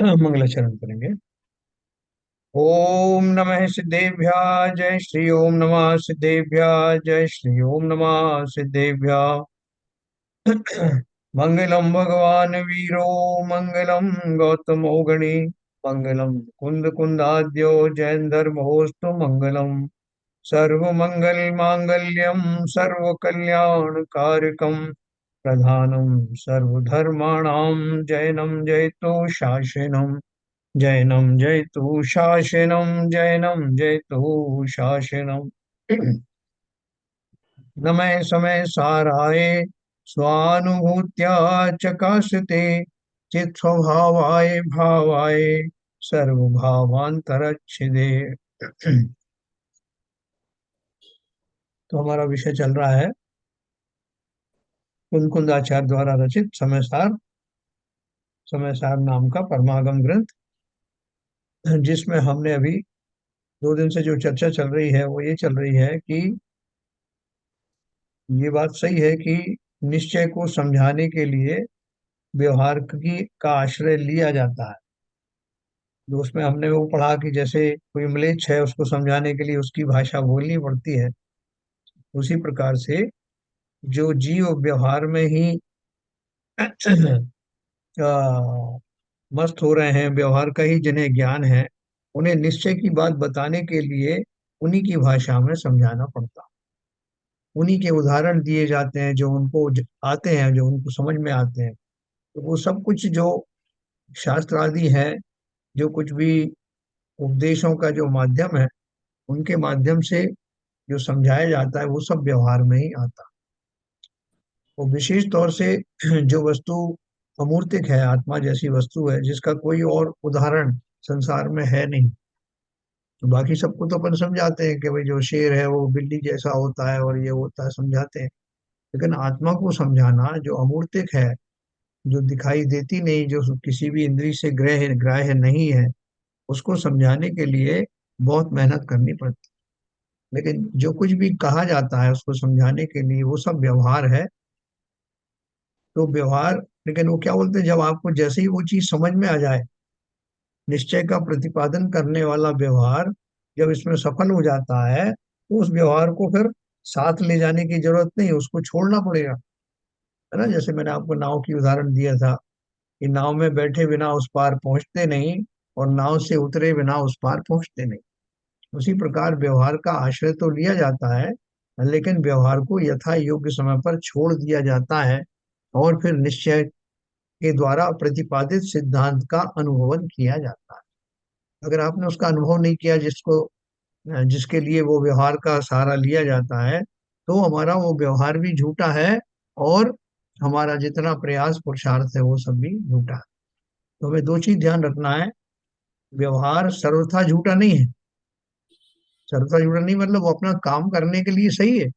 मंगलाचरण करेंगे। ओम नमः सिद्धेभ्यः जय श्री ओम नमः सिद्धेभ्यः जय श्री ओम नमः सिद्धेभ्यः। मंगलम भगवान वीरो मंगलम गौतमो गणी मंगलम कुंद कुंदाद्यो जयंधर्मोस्तु मंगलम सर्वमंगल मांगल्यम सर्वकल्याणकारकम प्रधानम सर्वधर्माणां जयनं जयतु शासनम जैनम जयतु शासनम जैनम जयतु शासनम। नमः समय साराय स्वानुभूत्या चकाशते चित स्वभावाय भावाय सर्वभावांतरच्छिदे। तो हमारा विषय चल रहा है कुंदकुंदाचार्य द्वारा रचित समय सार नाम का परमागम ग्रंथ, जिसमें हमने अभी 2 दिन से जो चर्चा चल रही है वो ये चल रही है कि ये बात सही है कि निश्चय को समझाने के लिए व्यवहार की का आश्रय लिया जाता है। जो उसमें हमने वो पढ़ा कि जैसे कोई म्लेच्छ है उसको समझाने के लिए उसकी भाषा बोलनी पड़ती है, उसी प्रकार से जो जीव व्यवहार में ही मस्त हो रहे हैं, व्यवहार का ही जिन्हें ज्ञान है, उन्हें निश्चय की बात बताने के लिए उन्हीं की भाषा में समझाना पड़ता, उन्हीं के उदाहरण दिए जाते हैं जो उनको आते हैं, जो उनको समझ में आते हैं। तो वो सब कुछ जो शास्त्र आदि है, जो कुछ भी उपदेशों का जो माध्यम है, उनके माध्यम से जो समझाया जाता है वो सब व्यवहार में ही आता है। वो विशेष तौर से जो वस्तु अमूर्तिक है, आत्मा जैसी वस्तु है जिसका कोई और उदाहरण संसार में है नहीं। तो बाकी सबको तो अपन समझाते हैं कि भाई जो शेर है वो बिल्ली जैसा होता है और ये होता है, समझाते हैं। लेकिन आत्मा को समझाना जो अमूर्तिक है, जो दिखाई देती नहीं, जो किसी भी इंद्री से ग्राह्य नहीं है, उसको समझाने के लिए बहुत मेहनत करनी पड़ती है। लेकिन जो कुछ भी कहा जाता है उसको समझाने के लिए वो सब व्यवहार है। तो व्यवहार, लेकिन वो क्या बोलते हैं, जब आपको जैसे ही वो चीज समझ में आ जाए, निश्चय का प्रतिपादन करने वाला व्यवहार जब इसमें सफल हो जाता है, तो उस व्यवहार को फिर साथ ले जाने की जरूरत नहीं, उसको छोड़ना पड़ेगा। है ना, जैसे मैंने आपको नाव की उदाहरण दिया था कि नाव में बैठे बिना उस पार पहुंचते नहीं, और नाव से उतरे बिना उस पार पहुंचते नहीं। उसी प्रकार व्यवहार का आश्रय तो लिया जाता है, लेकिन व्यवहार को यथा योग्य समय पर छोड़ दिया जाता है, और फिर निश्चय के द्वारा प्रतिपादित सिद्धांत का अनुभवन किया जाता है। अगर आपने उसका अनुभव नहीं किया, जिसके लिए वो व्यवहार का सहारा लिया जाता है, तो हमारा वो व्यवहार भी झूठा है, और हमारा जितना प्रयास पुरुषार्थ है वो सब भी झूठा है। तो हमें दो चीज ध्यान रखना है। व्यवहार सर्वथा झूठा नहीं है। सर्वथा झूठा नहीं मतलब वो अपना काम करने के लिए सही है,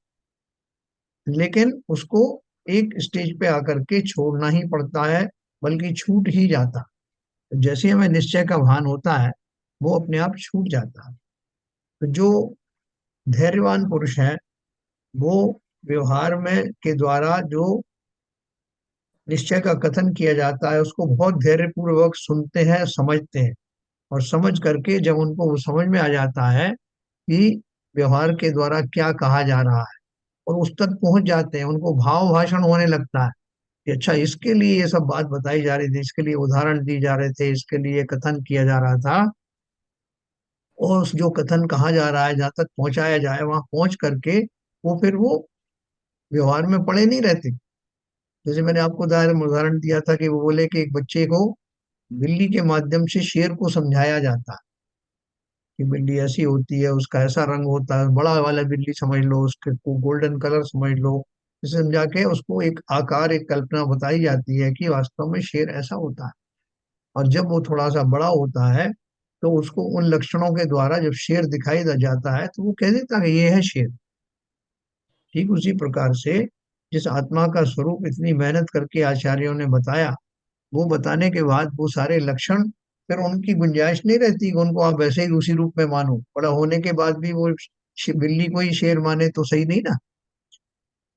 लेकिन उसको एक स्टेज पे आकर के छोड़ना ही पड़ता है, बल्कि छूट ही जाता है। जैसे हमें निश्चय का भान होता है, वो अपने आप छूट जाता है। तो जो धैर्यवान पुरुष है, वो व्यवहार में के द्वारा जो निश्चय का कथन किया जाता है उसको बहुत धैर्य पूर्वक सुनते हैं, समझते हैं, और समझ करके जब उनको वो समझ में आ जाता है कि व्यवहार के द्वारा क्या कहा जा रहा है, और उस तक पहुंच जाते हैं, उनको भाव भाषण होने लगता है कि अच्छा इसके लिए ये सब बात बताई जा रही थी, इसके लिए उदाहरण दी जा रहे थे, इसके लिए कथन किया जा रहा था। और उस जो कथन कहा जा रहा है, जहाँ तक पहुंचाया जाए वहां पहुंच करके वो फिर वो व्यवहार में पड़े नहीं रहते। जैसे मैंने आपको उदाहरण उदाहरण दिया था कि वो बोले कि एक बच्चे को बिल्ली के माध्यम से शेर को समझाया जाता है कि बिल्ली ऐसी होती है, उसका ऐसा रंग होता है, बड़ा वाला बिल्ली समझ लो, उसके को गोल्डन कलर समझ लो। इसे समझा के उसको एक आकार, एक कल्पना बताई जाती है कि वास्तव में शेर ऐसा होता है। और जब वो थोड़ा सा बड़ा होता है, तो उसको उन लक्षणों के द्वारा जब शेर दिखाई जाता है तो वो कह देता है कि ये है शेर। ठीक उसी प्रकार से जिस आत्मा का स्वरूप इतनी मेहनत करके आचार्यों ने बताया, वो बताने के बाद वो सारे लक्षण, फिर उनकी गुंजाइश नहीं रहती कि उनको आप वैसे ही उसी रूप में मानो। बड़ा होने के बाद भी वो बिल्ली को ही शेर माने तो सही नहीं ना।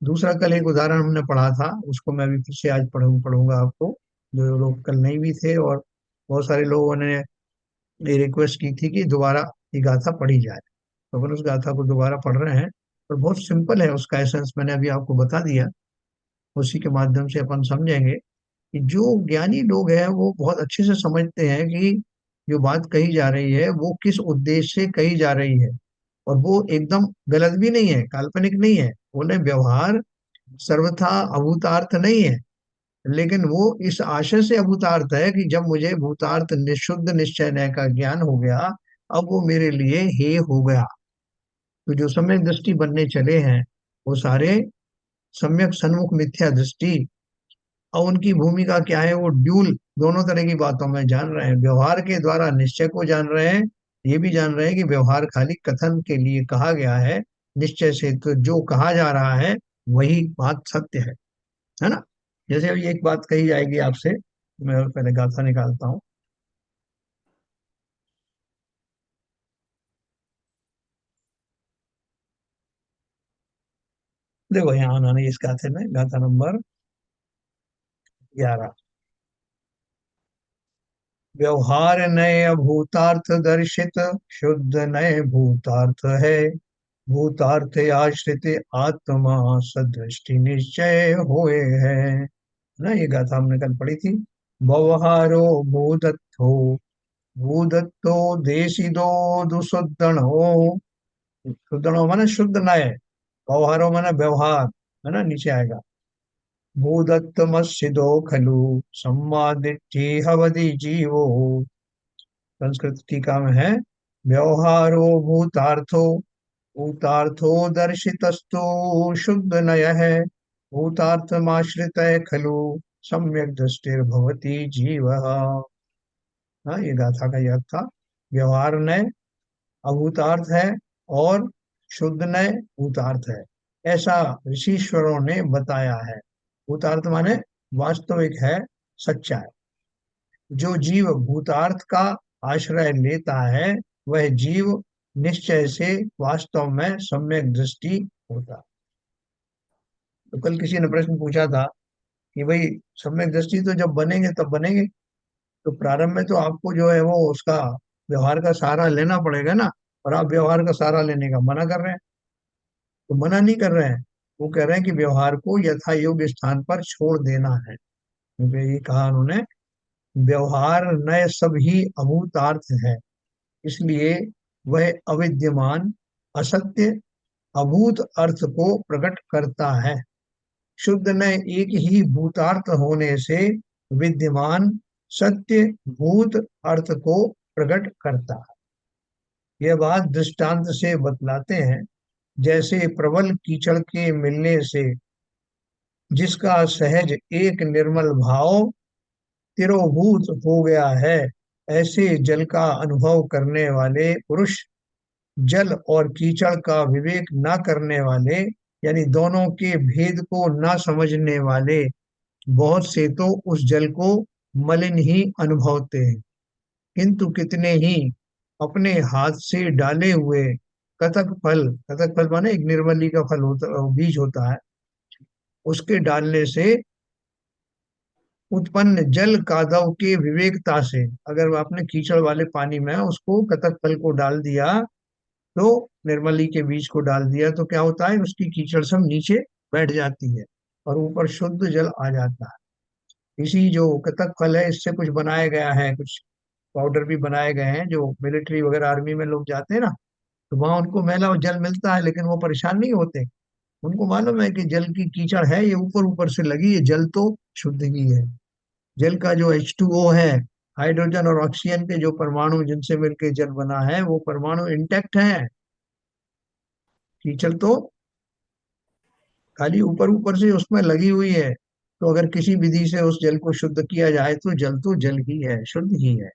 दूसरा, कल एक उदाहरण हमने पढ़ा था, उसको मैं अभी फिर से आज पढ़ूंगा आपको, जो लोग कल नहीं भी थे और बहुत सारे लोगों ने ये रिक्वेस्ट की थी कि दोबारा ये गाथा पढ़ी जाए, तो अपन उस गाथा को दोबारा पढ़ रहे हैं। और बहुत सिंपल है, उसका एसेंस मैंने अभी आपको बता दिया। उसी के माध्यम से अपन समझेंगे कि जो ज्ञानी लोग हैं वो बहुत अच्छे से समझते हैं कि जो बात कही जा रही है वो किस उद्देश्य से कही जा रही है। और वो एकदम गलत भी नहीं है, काल्पनिक नहीं है। बोले व्यवहार सर्वथा अभूतार्थ नहीं है, लेकिन वो इस आशय से अभूतार्थ है कि जब मुझे भूतार्थ शुद्ध निश्चय न्याय का ज्ञान हो गया, अब वो मेरे लिए हे हो गया। तो जो सम्यक दृष्टि बनने चले हैं वो सारे सम्यक सन्मुख मिथ्या दृष्टि, और उनकी भूमिका क्या है, वो ड्यूल दोनों तरह की बातों में जान रहे हैं। व्यवहार के द्वारा निश्चय को जान रहे हैं, ये भी जान रहे हैं कि व्यवहार खाली कथन के लिए कहा गया है, निश्चय से तो जो कहा जा रहा है वही बात सत्य है ना। जैसे अभी एक बात कही जाएगी आपसे, मैं पहले गाथा निकालता हूँ। देखो यहाँ उन्होंने इस गाथे में, गाथा नंबर 11, व्यवहार नए अभूतार्थ दर्शित, शुद्ध नए भूतार्थ है, भूतार्थ आश्रित आत्मा सदृष्टि निश्चय होए है ना। ये गाथा हमने कल पढ़ी थी। व्यवहारो भूदत्तो, भूदत्तो देशिदो दुसुद्धनो, शुद्धनो माने शुद्ध नय, व्यवहारो माने व्यवहार, है ना, नीचे आएगा। भूदत्तमस्सिदो खलु सम्मादिट्ठी हवति जीवो, संस्कृत टीका में है, व्यवहारो भूतार्थो, भूतार्थो दर्शितस्तु शुद्ध नय है, भूतार्थमाश्रित खलु सम्यक दृष्टिर्भवति जीव। हाँ, ये गाथा का यह अर्थ था। व्यवहार नय अभूतार्थ है, और शुद्ध नय भूतार्थ है, ऐसा ऋषीश्वरों ने बताया है। भूतार्थ माने वास्तविक है, सच्चा है। जो जीव भूतार्थ का आश्रय लेता है वह जीव निश्चय से वास्तव में सम्यक दृष्टि होता है। तो कल किसी ने प्रश्न पूछा था कि भाई सम्यक दृष्टि तो जब बनेंगे तब बनेंगे, तो प्रारंभ में तो आपको जो है वो उसका व्यवहार का सहारा लेना पड़ेगा ना। और आप व्यवहार का सहारा लेने का मना कर रहे हैं। तो मना नहीं कर रहे हैं, वो कह रहे हैं कि व्यवहार को यथा योग्य स्थान पर छोड़ देना है, क्योंकि ये कहा उन्होंने, व्यवहार नए सब ही अभूतार्थ है, इसलिए वह अविद्यमान असत्य अभूत अर्थ को प्रकट करता है। शुद्ध न एक ही भूतार्थ होने से विद्यमान सत्य भूत अर्थ को प्रकट करता है। यह बात दृष्टांत से बतलाते हैं। जैसे प्रबल कीचड़ के मिलने से जिसका सहज एक निर्मल भाव तिरोभूत हो गया है, ऐसे जल का अनुभव करने वाले पुरुष जल और कीचड़ का विवेक न करने वाले, यानी दोनों के भेद को न समझने वाले बहुत से तो उस जल को मलिन ही अनुभवते हैं, किंतु कितने ही अपने हाथ से डाले हुए कतक फल, कतक फल माने एक निर्मली का फल होता, बीज होता है, उसके डालने से उत्पन्न जल कादव के विवेकता से, अगर आपने कीचड़ वाले पानी में उसको कतक फल को डाल दिया, तो निर्मली के बीज को डाल दिया, तो क्या होता है, उसकी कीचड़ सब नीचे बैठ जाती है और ऊपर शुद्ध जल आ जाता है। इसी जो कतक फल है इससे कुछ बनाया गया है, कुछ पाउडर भी बनाए गए हैं। जो मिलिट्री वगैरह आर्मी में लोग जाते हैं ना, तो वहां उनको मैला जल मिलता है लेकिन वो परेशान नहीं होते। उनको मालूम है कि जल की कीचड़ है, ये ऊपर ऊपर से लगी है, जल तो शुद्ध ही है। जल का जो H2O है, हाइड्रोजन और ऑक्सीजन के जो परमाणु जिनसे मिलकर जल बना है, वो परमाणु इंटेक्ट है। कीचड़ तो खाली ऊपर ऊपर से उसमें लगी हुई है। तो अगर किसी विधि से उस जल को शुद्ध किया जाए तो जल तो जल ही है, शुद्ध ही है।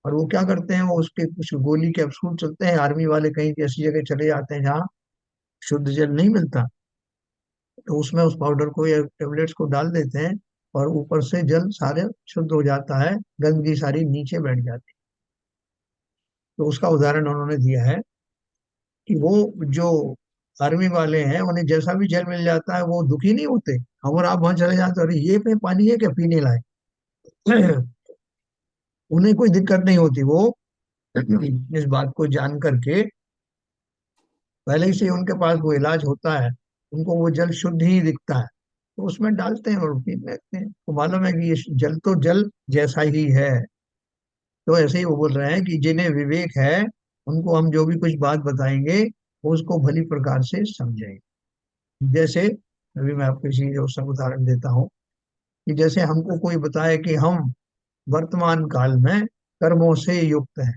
और वो क्या करते हैं, वो उसके कुछ गोली कैप्सूल चलते हैं, आर्मी वाले कहीं ऐसी जगह चले जाते हैं जहाँ शुद्ध जल नहीं मिलता, तो उसमें उस पाउडर को या टेबलेट्स को डाल देते हैं, और ऊपर से जल सारे शुद्ध हो जाता है, गंदगी सारी नीचे बैठ जाती है। तो उसका उदाहरण उन्होंने दिया है कि वो जो आर्मी वाले हैं उन्हें जैसा भी जल मिल जाता है वो दुखी नहीं होते। हम और आप वहां चले जाते हैं, अरे ये पे पानी है क्या पीने लायक। उन्हें कोई दिक्कत नहीं होती, वो इस बात को जान करके पहले ही से उनके पास वो इलाज होता है, उनको वो जल शुद्ध ही दिखता है, तो उसमें डालते हैं और पी लेते हैं। तो मालूम है कि ये जल तो जल जैसा ही है। तो ऐसे ही वो बोल रहे हैं कि जिन्हें विवेक है उनको हम जो भी कुछ बात बताएंगे वो उसको भली प्रकार से समझेंगे। जैसे अभी मैं आपको इसी जो सब उदाहरण देता हूँ कि जैसे हमको कोई बताए कि हम वर्तमान काल में कर्मों से युक्त हैं।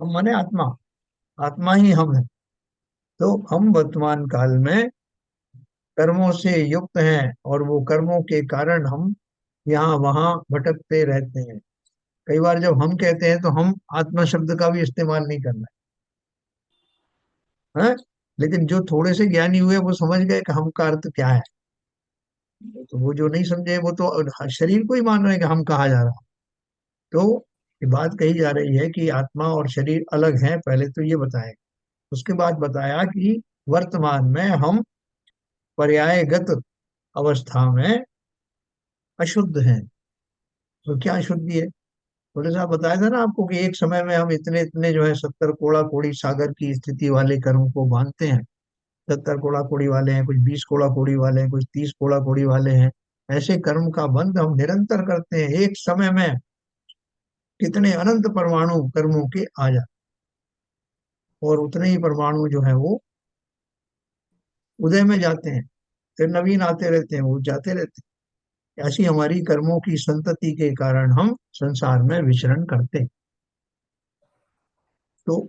हम माने आत्मा, आत्मा ही हम है। तो हम वर्तमान काल में कर्मों से युक्त हैं और वो कर्मों के कारण हम यहाँ वहाँ भटकते रहते हैं। कई बार जब हम कहते हैं तो हम आत्मा शब्द का भी इस्तेमाल नहीं करना है, हैं? लेकिन जो थोड़े से ज्ञानी हुए वो समझ गए कि हम का अर्थ क्या है। तो वो जो नहीं समझे वो तो शरीर को ही मान रहे हैं कि हम कहा जा रहा। तो ये बात कही जा रही है कि आत्मा और शरीर अलग हैं, पहले तो ये बताया। उसके बाद बताया कि वर्तमान में हम पर्यायगत अवस्था में अशुद्ध हैं। तो क्या अशुद्धि है? थोड़े सा बताया था ना आपको कि एक समय में हम इतने इतने जो है 70 कोड़ा कोड़ी सागर की स्थिति वाले कर्म को बांधते हैं। 70 कोड़ा कोड़ी वाले हैं, कुछ 20 कोड़ा कोड़ी वाले हैं, कुछ 30 कोड़ा कोड़ी वाले हैं। ऐसे कर्म का बंध हम निरंतर करते हैं, एक समय में कितने अनंत परमाणु कर्मों के आ जाते, और उतने ही परमाणु जो है वो उदय में जाते हैं, फिर नवीन आते रहते हैं, वो जाते रहते हैं। ऐसी हमारी कर्मों की संतति के कारण हम संसार में विचरण करते हैं। तो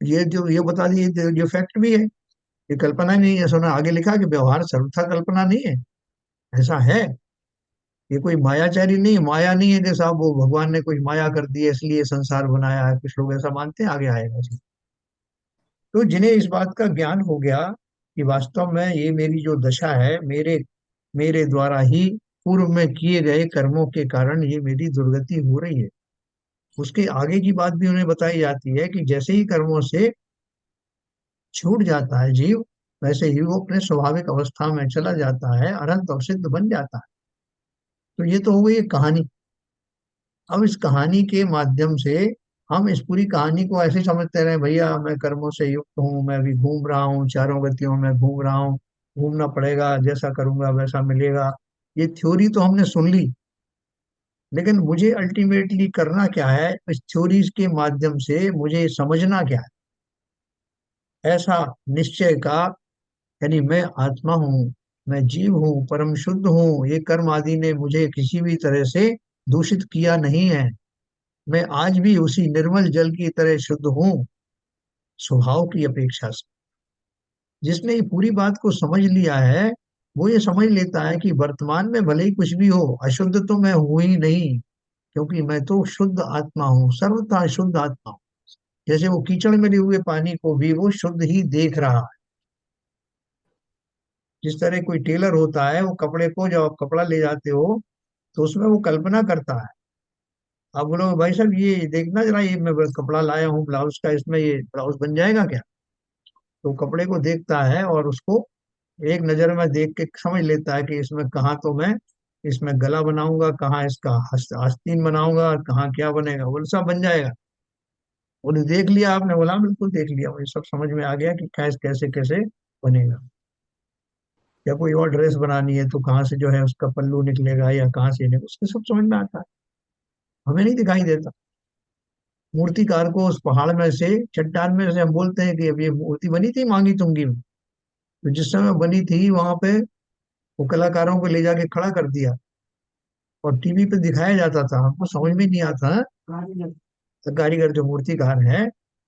ये बता दिए, ये फैक्ट भी है, ये कल्पना नहीं है। सुना आगे लिखा कि व्यवहार सर्वथा कल्पना नहीं है, ऐसा है। ये कोई मायाचारी नहीं, माया नहीं है कि साहब वो भगवान ने कोई माया कर दी है इसलिए संसार बनाया है, कुछ लोग ऐसा मानते हैं, आगे आएगा। तो जिन्हें इस बात का ज्ञान हो गया कि वास्तव में ये मेरी जो दशा है, मेरे मेरे द्वारा ही पूर्व में किए गए कर्मों के कारण ये मेरी दुर्गति हो रही है, उसके आगे की बात भी उन्हें बताई जाती है कि जैसे ही कर्मों से छूट जाता है जीव, वैसे ही वो अपने स्वाभाविक अवस्था में चला जाता है, अनंत और सिद्ध बन जाता है। तो ये तो हो गई एक कहानी। अब इस कहानी के माध्यम से हम इस पूरी कहानी को ऐसे समझते रहे, भैया मैं कर्मों से युक्त हूँ, मैं अभी घूम रहा हूँ, चारों गतियों में घूम रहा हूँ, घूमना पड़ेगा, जैसा करूंगा वैसा मिलेगा। ये थ्योरी तो हमने सुन ली, लेकिन मुझे अल्टीमेटली करना क्या है, इस थ्योरीज के माध्यम से मुझे समझना क्या है, ऐसा निश्चय का। यानी मैं आत्मा हूँ, मैं जीव हूँ, परम शुद्ध हूँ, ये कर्म आदि ने मुझे किसी भी तरह से दूषित किया नहीं है। मैं आज भी उसी निर्मल जल की तरह शुद्ध हूँ, स्वभाव की अपेक्षा से। जिसने ये पूरी बात को समझ लिया है, वो ये समझ लेता है कि वर्तमान में भले ही कुछ भी हो, अशुद्ध तो मैं हूं ही नहीं, क्योंकि मैं तो शुद्ध आत्मा हूँ, सर्वथा शुद्ध आत्मा हूँ। जैसे वो कीचड़ में हुए पानी को भी वो शुद्ध ही देख रहा है। जिस तरह कोई टेलर होता है, वो कपड़े को जब आप कपड़ा ले जाते हो तो उसमें वो कल्पना करता है। आप बोलोगे भाई साहब ये देखना जरा, ये मैं कपड़ा लाया हूँ ब्लाउज का, इसमें ये ब्लाउज बन जाएगा क्या? तो कपड़े को देखता है और उसको एक नजर में देख के समझ लेता है कि इसमें कहाँ तो मैं इसमें गला बनाऊंगा, कहाँ इसका आस्तीन बनाऊंगा, और कहाँ क्या बनेगा, वो सब बन जाएगा। बोले देख लिया आपने? बोला "हाँ, बिल्कुल देख लिया, मुझे सब समझ में आ गया कि कैसे कैसे कैसे बनेगा। या कोई और ड्रेस बनानी है तो कहाँ से जो है उसका पल्लू निकलेगा या कहाँ से निकलेगा, उसके सब समझ में आता है। हमें नहीं दिखाई देता। मूर्तिकार को उस पहाड़ में से, चट्टान में से हम बोलते हैं कि अब ये मूर्ति बनी थी मांगी तुंगी में, तो जिस समय बनी थी वहां पे वो कलाकारों को ले जाके खड़ा कर दिया और टीवी पे दिखाया जाता था, हमको समझ में नहीं आता। कारीगर जो मूर्तिकार है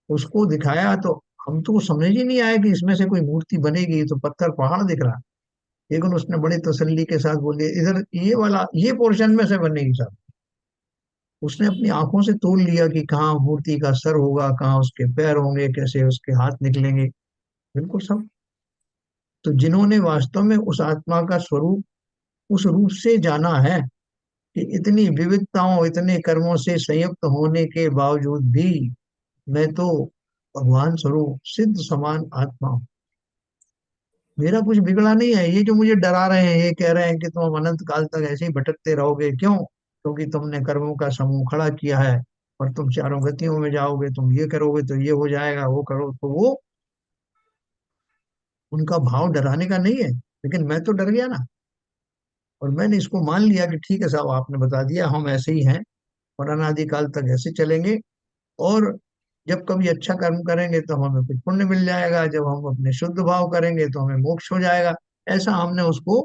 उसको दिखाया तो हम तो समझ ही नहीं आया कि इसमें से कोई मूर्ति बनेगी, तो पत्थर पहाड़ दिख रहा। लेकिन उसने बड़ी तसल्ली के साथ बोले इधर ये वाला ये पोर्शन में से बनेगी सब। उसने अपनी आंखों से तोल लिया कि कहाँ मूर्ति का सर होगा, कहाँ उसके पैर होंगे, कैसे उसके हाथ निकलेंगे, बिल्कुल सब। तो जिन्होंने वास्तव में उस आत्मा का स्वरूप उस रूप से जाना है कि इतनी विविधताओं, इतने कर्मों से संयुक्त होने के बावजूद भी मैं तो भगवान स्वरूप सिद्ध समान आत्मा हूँ, मेरा कुछ बिगड़ा नहीं है। ये जो मुझे डरा रहे हैं, ये कह रहे हैं कि तुम अनंत काल तक ऐसे ही भटकते रहोगे, क्यों? क्योंकि तुमने कर्मों का समूह खड़ा किया है। और तुम चारों गतियों में जाओगे, तुम ये करोगे तो ये हो जाएगा, वो करो तो वो। उनका भाव डराने का नहीं है, लेकिन मैं तो डर गया ना। और मैंने इसको मान लिया कि ठीक है साहब, आपने बता दिया, हम ऐसे ही हैं और अनादिकाल तक ऐसे चलेंगे। और जब कभी अच्छा कर्म करेंगे तो हमें कुछ पुण्य मिल जाएगा, जब हम अपने शुद्ध भाव करेंगे तो हमें मोक्ष हो जाएगा। ऐसा हमने उसको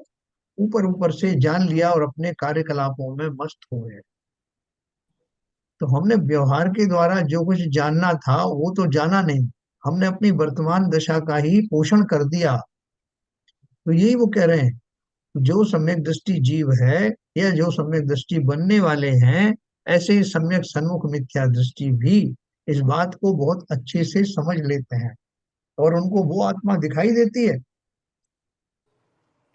ऊपर ऊपर से जान लिया और अपने कार्यकलापों में मस्त हो गए। तो हमने व्यवहार के द्वारा जो कुछ जानना था वो तो जाना नहीं, हमने अपनी वर्तमान दशा का ही पोषण कर दिया। तो यही वो कह रहे हैं, जो सम्यक दृष्टि जीव है या जो सम्यक दृष्टि बनने वाले हैं, ऐसे ही सम्यक सन्मुख मिथ्या दृष्टि भी इस बात को बहुत अच्छे से समझ लेते हैं। और उनको वो आत्मा दिखाई देती है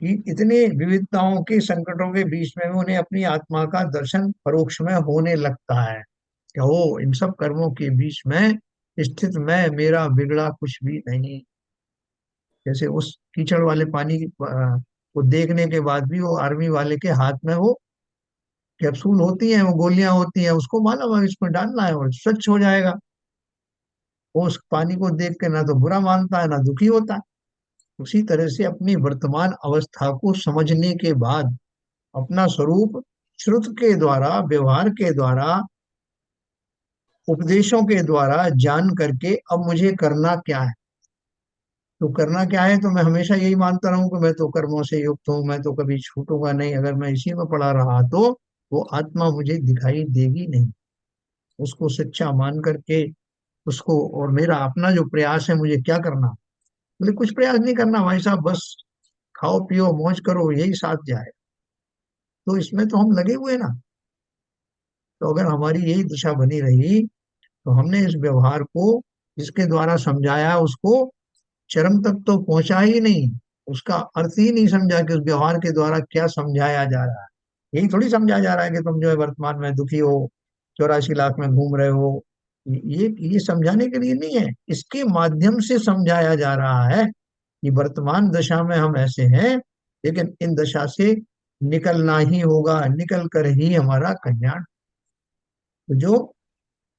कि इतने विविधताओं के संकटों के बीच में भी उन्हें अपनी आत्मा का दर्शन परोक्ष में होने लगता है कि ओ, इन सब कर्मों के बीच में स्थित मैं, मेरा बिगड़ा कुछ भी नहीं। जैसे उस कीचड़ वाले पानी को देखने के बाद भी वो आर्मी वाले के हाथ में वो कैप्सूल होती हैं, वो गोलियां होती हैं, उसको मालूम है इसमें डालना है और स्वच्छ हो जाएगा। वो उस पानी को देख के ना तो बुरा मानता है ना दुखी होता है। उसी तरह से अपनी वर्तमान अवस्था को समझने के बाद अपना स्वरूप श्रुत के द्वारा, व्यवहार के द्वारा, उपदेशों के द्वारा जान करके अब मुझे करना क्या है। तो करना क्या है, तो मैं हमेशा यही मानता रहूं कि मैं तो कर्मों से युक्त हूं, मैं तो कभी छूटूंगा नहीं। अगर मैं इसी में पड़ा रहा तो वो आत्मा मुझे दिखाई देगी नहीं। उसको सच्चा मान करके उसको, और मेरा अपना जो प्रयास है, मुझे क्या करना, मुझे कुछ प्रयास नहीं करना भाई साहब, बस खाओ पियो मौज करो, यही साथ जाए। तो इसमें तो हम लगे हुए ना। तो अगर हमारी यही दिशा बनी रही तो हमने इस व्यवहार को जिसके द्वारा समझाया उसको चरम तक तो पहुंचा ही नहीं, उसका अर्थ ही नहीं समझा कि उस व्यवहार के द्वारा क्या समझाया जा रहा है। यही थोड़ी समझा जा रहा है कि तुम जो है वर्तमान में दुखी हो, 84 लाख में घूम रहे हो। ये समझाने के लिए नहीं है, इसके माध्यम से समझाया जा रहा है कि वर्तमान दशा में हम ऐसे हैं, लेकिन इन दशा से निकलना ही होगा, निकल कर ही हमारा कल्याण। तो जो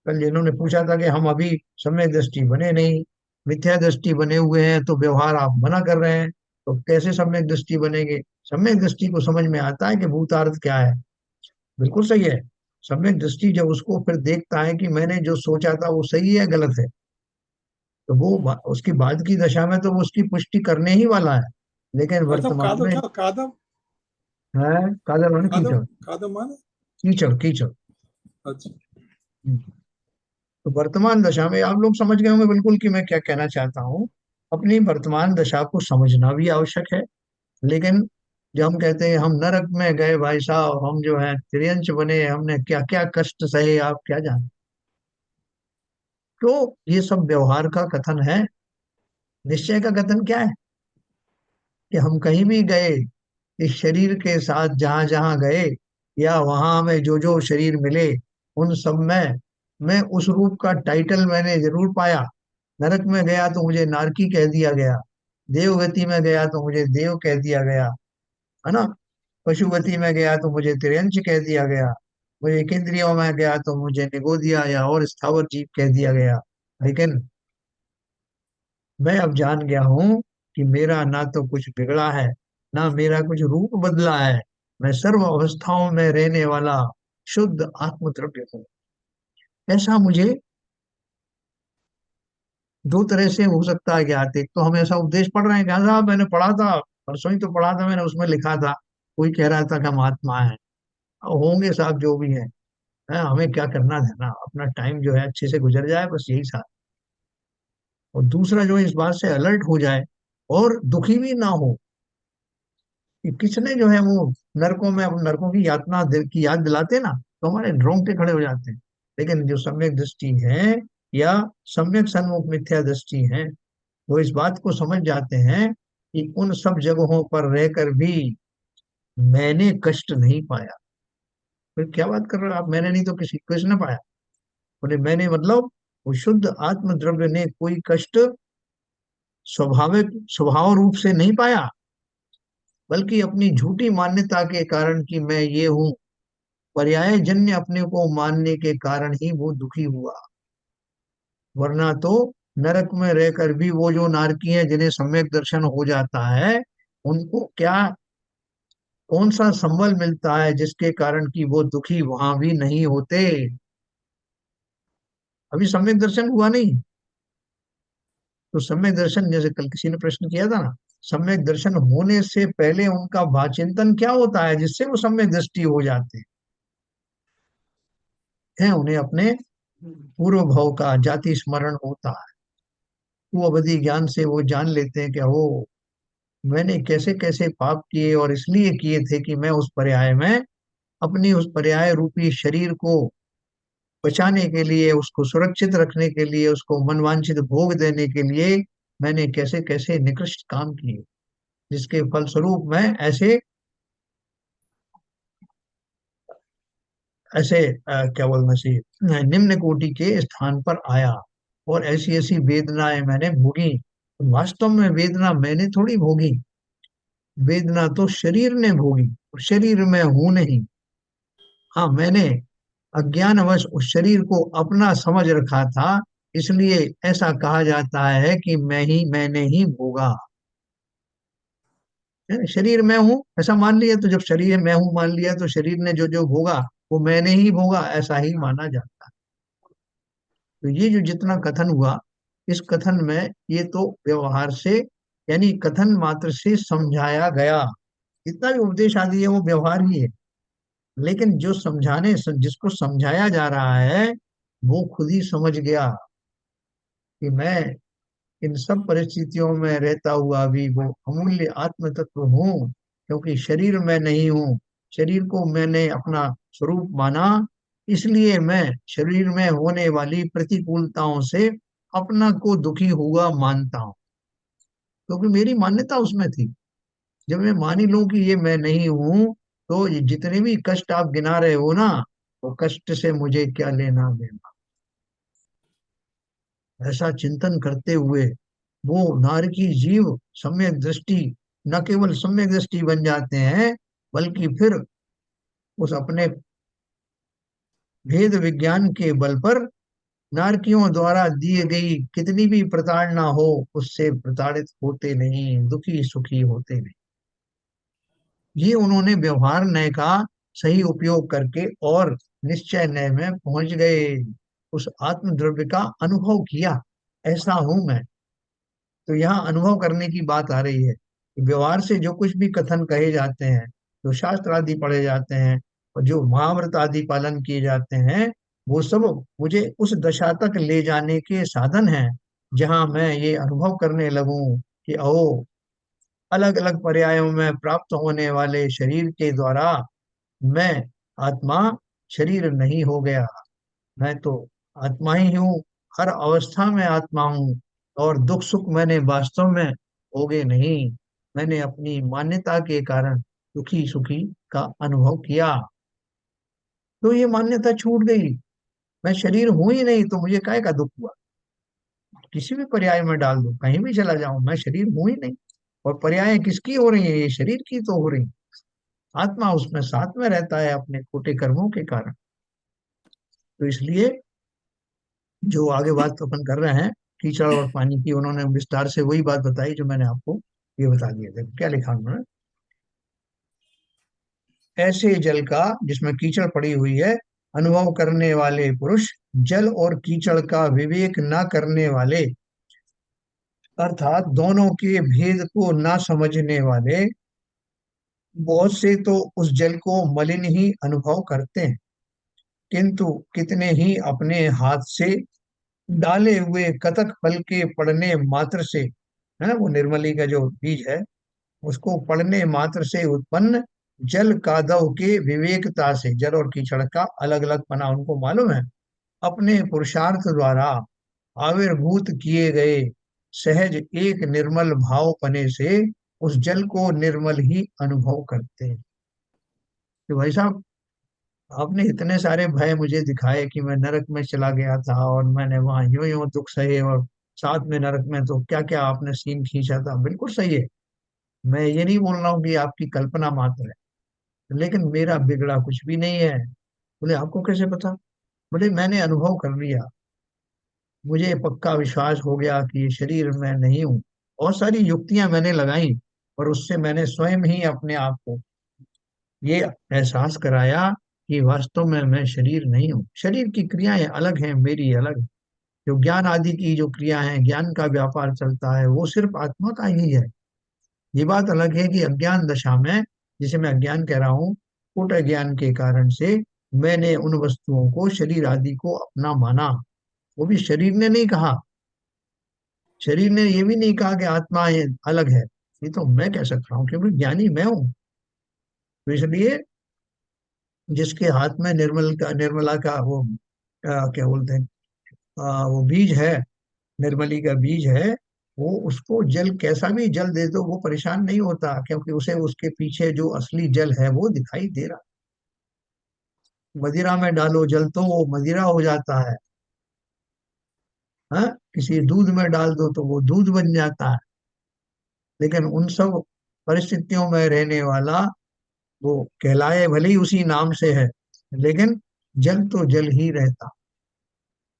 कल जिन्होंने पूछा था कि हम अभी सम्यक दृष्टि बने नहीं, मिथ्या दृष्टि बने हुए हैं, तो व्यवहार आप मना कर रहे हैं, तो कैसे सम्यक दृष्टि बनेंगे। सम्यक दृष्टि को समझ में आता है कि भूतार्थ क्या है। बिल्कुल सही है। सम्यक दृष्टि जब उसको फिर देखता है कि मैंने जो सोचा था वो सही है गलत है, तो वो उसकी बाद की दशा में तो वो उसकी पुष्टि करने ही वाला है। लेकिन कादम वर्तमान कादम में क्या कादम? है कादर माने कादम कीचड़। कादम माने? कीचड़ कीचड़। अच्छा। हम्म। तो वर्तमान दशा में आप लोग समझ गए होंगे बिल्कुल कि मैं क्या कहना चाहता हूँ। अपनी वर्तमान दशा को समझना भी आवश्यक है। लेकिन जब हम कहते हैं हम नरक में गए भाई साहब, हम जो है त्रियंच बने, हमने क्या क्या कष्ट सहे, आप क्या जाने। तो ये सब व्यवहार का कथन है। निश्चय का कथन क्या है कि हम कहीं भी गए, इस शरीर के साथ जहां जहां गए, या वहां हमें जो जो शरीर मिले, उन सब में मैं उस रूप का टाइटल मैंने जरूर पाया। नरक में गया तो मुझे नारकी कह दिया गया, देवगति में गया तो मुझे देव कह दिया गया, है ना। पशुगति में गया तो मुझे तिर्यंच कह दिया गया, मुझे केंद्रियों में गया तो मुझे निगोदिया या और स्थावर जीव कह दिया गया। लेकिन मैं अब जान गया हूं कि मेरा ना तो कुछ बिगड़ा है, ना मेरा कुछ रूप बदला है। मैं सर्व अवस्थाओं में रहने वाला शुद्ध आत्म द्रव्य हूँ। ऐसा मुझे दो तरह से हो सकता है ज्ञात। एक तो हम ऐसा उपदेश पढ़ रहे हैं कि हाँ साहब मैंने पढ़ा था, परसों ही तो पढ़ा था मैंने, उसमें लिखा था, कोई कह रहा था कि हम आत्मा है। होंगे साहब जो भी है, हमें क्या करना है ना, अपना टाइम जो है अच्छे से गुजर जाए, बस यही साथ। और दूसरा जो है इस बात से अलर्ट हो जाए और दुखी भी ना हो कि किसने जो है वो नरकों में, अब नरकों की यातना की याद दिलाते ना, तो हमारे रोंगटे खड़े हो जाते हैं। लेकिन जो सम्यक दृष्टि है या सम्यक सन्मुख मिथ्या दृष्टि है, वो इस बात को समझ जाते हैं कि उन सब जगहों पर रहकर भी मैंने कष्ट नहीं पाया। फिर क्या बात कर रहे हो आप, मैंने नहीं तो किसी किसने पाया। बोले मैंने मतलब वो शुद्ध आत्म द्रव्य ने कोई कष्ट स्वाभाविक स्वभाव रूप से नहीं पाया, बल्कि अपनी झूठी मान्यता के कारण कि मैं ये हूं, पर्याय जन्य अपने को मानने के कारण ही वो दुखी हुआ। वरना तो नरक में रहकर भी वो जो नारकी हैं जिन्हें सम्यक दर्शन हो जाता है, उनको क्या, कौन सा संबल मिलता है जिसके कारण कि वो दुखी वहां भी नहीं होते। अभी सम्यक दर्शन हुआ नहीं, तो सम्यक दर्शन, जैसे कल किसी ने प्रश्न किया था ना, सम्यक दर्शन होने से पहले उनका भाचिंतन क्या होता है जिससे वो सम्यक दृष्टि हो जाते हैं? उन्हें अपने पूर्व भव का जाति स्मरण होता है। वो अवधि ज्ञान से वो जान लेते हैं कि हो, मैंने कैसे कैसे पाप किए और इसलिए किए थे कि मैं उस पर्याय में, अपनी उस पर्याय रूपी शरीर को बचाने के लिए, उसको सुरक्षित रखने के लिए, उसको मनवांछित भोग देने के लिए मैंने कैसे कैसे निकृष्ट काम किए, जिसके फलस्वरूप मैं ऐसे ऐसे क्या बोलना चाहिए, निम्न कोटि के स्थान पर आया और ऐसी ऐसी वेदनाएं मैंने भोगी। वास्तव में वेदना मैंने थोड़ी भोगी, वेदना तो शरीर ने भोगी, और शरीर में हूं नहीं। हाँ, मैंने अज्ञानवश उस शरीर को अपना समझ रखा था, इसलिए ऐसा कहा जाता है कि मैंने ही भोगा। है, शरीर मैं हूं ऐसा मान लिया, तो जब शरीर मैं हूं मान लिया, तो शरीर ने जो जो भोगा वो मैंने ही भोगा, ऐसा ही माना जाता है। तो ये जो जितना कथन हुआ, इस कथन में ये तो व्यवहार से, यानी कथन मात्र से समझाया गया। जितना भी उपदेश आदि है वो व्यवहार ही है, लेकिन जो जिसको समझाया जा रहा है, वो खुद ही समझ गया कि मैं इन सब परिस्थितियों में रहता हुआ भी वो अमूल्य आत्म तत्व हूँ, क्योंकि शरीर में नहीं हूँ। शरीर को मैंने अपना स्वरूप माना, इसलिए मैं शरीर में होने वाली प्रतिकूलताओं से अपना को दुखी हुआ मानता हूँ, क्योंकि मेरी मान्यता उसमें थी। जब मैं मान ही लूं कि ये मैं नहीं हूं, तो ये जितने भी कष्ट आप गिना रहे हो ना, वो कष्ट से मुझे क्या लेना देना। ऐसा चिंतन करते हुए वो नारकी जीव सम्यक दृष्टि, न केवल सम्यक दृष्टि बन जाते हैं, बल्कि फिर उस अपने भेद विज्ञान के बल पर नारकियों द्वारा दी गई कितनी भी प्रताड़ना हो, उससे प्रताड़ित होते नहीं, दुखी सुखी होते नहीं। ये उन्होंने व्यवहार न्याय का सही उपयोग करके और निश्चय न्याय में पहुंच गए, उस आत्म द्रव्य का अनुभव किया, ऐसा हूं मैं। तो यहाँ अनुभव करने की बात आ रही है कि व्यवहार से जो कुछ भी कथन कहे जाते हैं, जो शास्त्र आदि पढ़े जाते हैं, और जो महाव्रत आदि पालन किए जाते हैं, वो सब मुझे उस दशा तक ले जाने के साधन हैं जहाँ मैं ये अनुभव करने लगूं कि ओ, अलग अलग पर्यायों में प्राप्त होने वाले शरीर के द्वारा मैं आत्मा शरीर नहीं हो गया। मैं तो आत्मा ही हूँ, हर अवस्था में आत्मा हूँ, और दुख सुख मैंने वास्तव में भोगे नहीं। मैंने अपनी मान्यता के कारण दुखी सुखी का अनुभव किया, तो ये मान्यता छूट गई। मैं शरीर हूं ही नहीं, तो मुझे काहे का दुख हुआ? किसी भी पर्याय में डाल दो, कहीं भी चला जाऊं, मैं शरीर हूं ही नहीं। और पर्याय किसकी हो रही है? ये शरीर की तो हो रही। आत्मा उसमें साथ में रहता है अपने खोटे कर्मों के कारण। तो इसलिए जो आगे बात अपन कर रहे हैं कीचड़ और पानी की, उन्होंने विस्तार से वही बात बताई जो मैंने आपको ये बता दिए थे। क्या लिखा उन्होंने? ऐसे जल का जिसमें कीचड़ पड़ी हुई है, अनुभव करने वाले पुरुष, जल और कीचड़ का विवेक न करने वाले, अर्थात दोनों के भेद को न समझने वाले, बहुत से तो उस जल को मलिन ही अनुभव करते हैं, किंतु कितने ही अपने हाथ से डाले हुए कतक फल के पड़ने मात्र से, है ना, वो निर्मली का जो बीज है, उसको पड़ने मात्र से उत्पन्न जल कादव के विवेकता से, जल और कीचड़ का अलग अलग पना उनको मालूम है, अपने पुरुषार्थ द्वारा आविर्भूत किए गए सहज एक निर्मल भाव पने से उस जल को निर्मल ही अनुभव करते हैं। तो भाई साहब, आपने इतने सारे भय मुझे दिखाए कि मैं नरक में चला गया था और मैंने वहां यूं यूं दुख सहे, और साथ में नरक में तो क्या क्या आपने सीन खींचा था, बिल्कुल सही है। मैं ये नहीं बोल रहा हूँ कि आपकी कल्पना मात्र है, लेकिन मेरा बिगड़ा कुछ भी नहीं है। बोले आपको कैसे पता? बोले मैंने अनुभव कर लिया, मुझे पक्का विश्वास हो गया कि ये शरीर मैं नहीं हूँ। बहुत सारी युक्तियां मैंने लगाई, और उससे मैंने स्वयं ही अपने आप को ये एहसास कराया कि वास्तव में मैं शरीर नहीं हूँ। शरीर की क्रियाएं अलग हैं, मेरी अलग है। जो ज्ञान आदि की जो क्रिया है, ज्ञान का व्यापार चलता है, वो सिर्फ आत्मा का ही है। ये बात अलग है कि अज्ञान दशा में, जिसे मैं अज्ञान कह रहा हूँ, कूट अज्ञान के कारण से मैंने उन वस्तुओं को, शरीर आदि को अपना माना। वो भी शरीर ने नहीं कहा, शरीर ने ये भी नहीं कहा कि आत्मा ये अलग है। ये तो मैं कह सकता हूँ क्योंकि ज्ञानी मैं हूँ। तो इसलिए जिसके हाथ में निर्मला का वो क्या बोलते हैं, वो बीज है, निर्मली का बीज है, वो उसको जल, कैसा भी जल दे दो वो परेशान नहीं होता, क्योंकि उसे उसके पीछे जो असली जल है वो दिखाई दे रहा। मदिरा में डालो जल तो वो मदिरा हो जाता है। हाँ, किसी दूध में डाल दो तो वो दूध बन जाता है। लेकिन उन सब परिस्थितियों में रहने वाला, वो कहलाए भले ही उसी नाम से है, लेकिन जल तो जल ही रहता।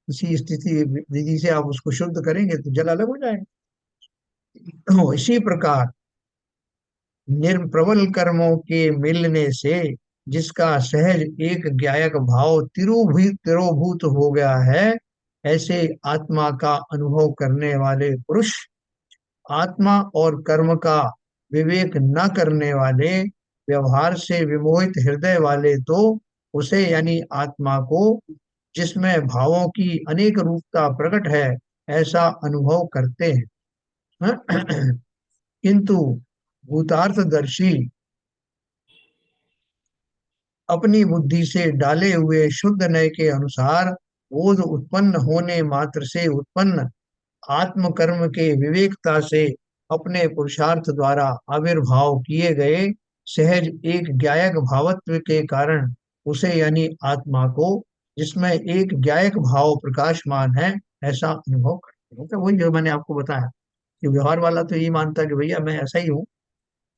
इसी स्थिति विधि से आप उसको शुद्ध करेंगे तो जल अलग हो जाएगा। तो इसी प्रकार निर्प्रबल कर्मों के मिलने से जिसका सहज एक ज्ञायक भाव तिरोभूत हो गया है, ऐसे आत्मा का अनुभव करने वाले पुरुष, आत्मा और कर्म का विवेक न करने वाले, व्यवहार से विमोहित हृदय वाले तो उसे यानी आत्मा को, जिसमें भावों की अनेक रूपता प्रकट है, ऐसा अनुभव करते हैं। किंतु भूतार्थदर्शी अपनी बुद्धि से डाले हुए शुद्ध नय के अनुसार बोध उत्पन्न होने मात्र से उत्पन्न आत्म कर्म के विवेकता से अपने पुरुषार्थ द्वारा आविर्भाव किए गए सहज एक ज्ञायक भावत्व के कारण उसे यानी आत्मा को, जिसमें एक ज्ञायक भाव प्रकाशमान है, ऐसा अनुभव करते हैं। तो वही जो मैंने आपको बताया कि व्यवहार वाला तो यही मानता है कि भैया मैं ऐसा ही हूँ,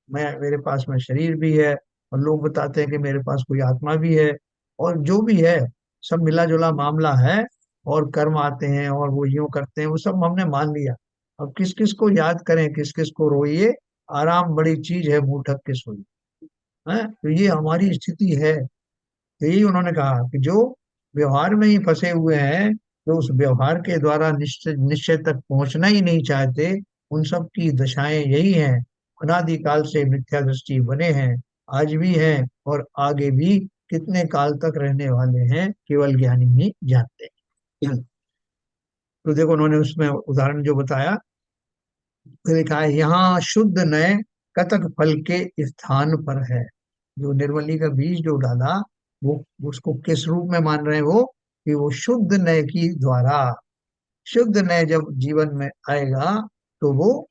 मैं, मेरे पास में शरीर भी है, और लोग बताते हैं कि मेरे पास कोई आत्मा भी है, और जो भी है सब मिला जुला मामला है। और कर्म आते हैं और वो यूं करते हैं, वो सब हमने मान लिया। अब किस किस को याद करें, किस किस को रोइए, आराम बड़ी चीज है, मुंह ढक के सोइए। हैं? तो ये हमारी स्थिति है। तो यही उन्होंने कहा कि जो व्यवहार में ही फंसे हुए हैं, जो उस व्यवहार के द्वारा निश्चय निश्चय तक पहुंचना ही नहीं चाहते, उन सब की दशाएं यही हैं। अनादिकाल से मिथ्या दृष्टि बने हैं, आज भी हैं, और आगे भी कितने काल तक रहने वाले हैं, केवल ज्ञानी ही जानते हैं। तो देखो उन्होंने उसमें उदाहरण जो बताया, तो लिखा है यहाँ शुद्ध नय कतक फल के स्थान पर है। जो निर्मली का बीज जो डाला, वो उसको किस रूप में मान रहे हैं वो, कि वो शुद्ध नय की द्वारा, शुद्ध नय जब जीवन में आएगा तो वो,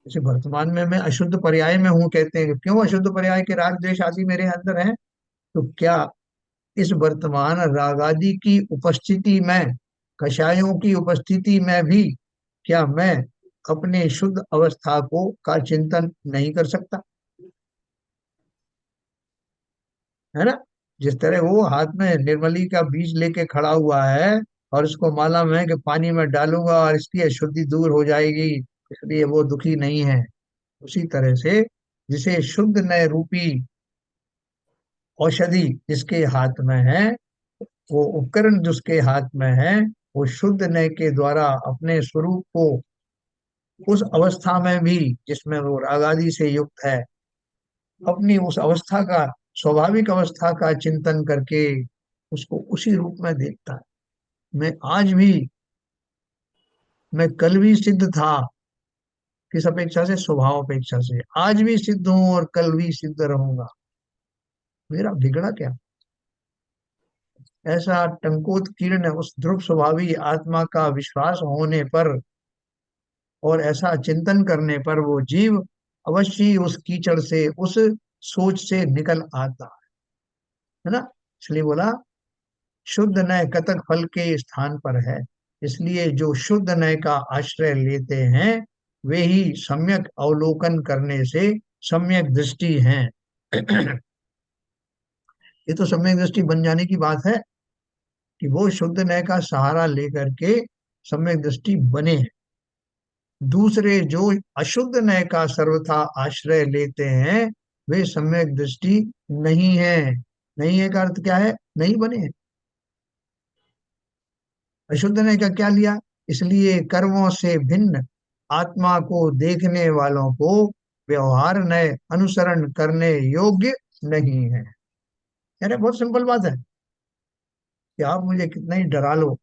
जैसे वर्तमान में मैं अशुद्ध पर्याय में हूँ, कहते हैं कि क्यों अशुद्ध पर्याय के राग द्वेष आदि मेरे अंदर है। तो क्या इस वर्तमान राग आदि की उपस्थिति में, कषायों की उपस्थिति में भी, क्या मैं अपने शुद्ध अवस्था को का चिंतन नहीं कर सकता? है ना? जिस तरह वो हाथ में निर्मली का बीज लेके खड़ा हुआ है, और उसको मालूम है कि पानी में डालूंगा और इसकी अशुद्धि दूर हो जाएगी, इसलिए वो दुखी नहीं है। उसी तरह से जिसे शुद्ध नय रूपी औषधि जिसके हाथ में है, वो उपकरण जिसके हाथ में है, वो शुद्ध नय के द्वारा अपने स्वरूप को उस अवस्था में भी, जिसमें वो राग आदि से युक्त है, अपनी उस अवस्था का, स्वाभाविक अवस्था का चिंतन करके उसको उसी रूप में देखता है। मैं आज भी, मैं कल भी सिद्ध था, किस अपेक्षा से, स्वभाव अपेक्षा से, आज भी सिद्ध हूं और कल भी सिद्ध रहूंगा, मेरा बिगड़ा क्या? ऐसा टंकोत्कीर्ण उस ध्रुव स्वभावी आत्मा का विश्वास होने पर और ऐसा चिंतन करने पर वो जीव अवश्य ही उस कीचड़ से, उस सोच से निकल आता है ना। इसलिए बोला शुद्ध नय कतक फल के स्थान पर है। इसलिए जो शुद्ध नय का आश्रय लेते हैं, वे ही सम्यक अवलोकन करने से सम्यक दृष्टि हैं। ये तो सम्यक दृष्टि बन जाने की बात है कि वो शुद्ध न्याय का सहारा लेकर के सम्यक दृष्टि बने हैं। दूसरे जो अशुद्ध न्याय का सर्वथा आश्रय लेते हैं, वे सम्यक दृष्टि नहीं है। नहीं है का अर्थ क्या है? नहीं बने हैं। अशुद्ध न्याय का क्या लिया? इसलिए कर्मों से भिन्न आत्मा को देखने वालों को व्यवहार न्याय अनुसरण करने योग्य नहीं है। अरे बहुत सिंपल बात है कि आप मुझे कितना ही डरा लो,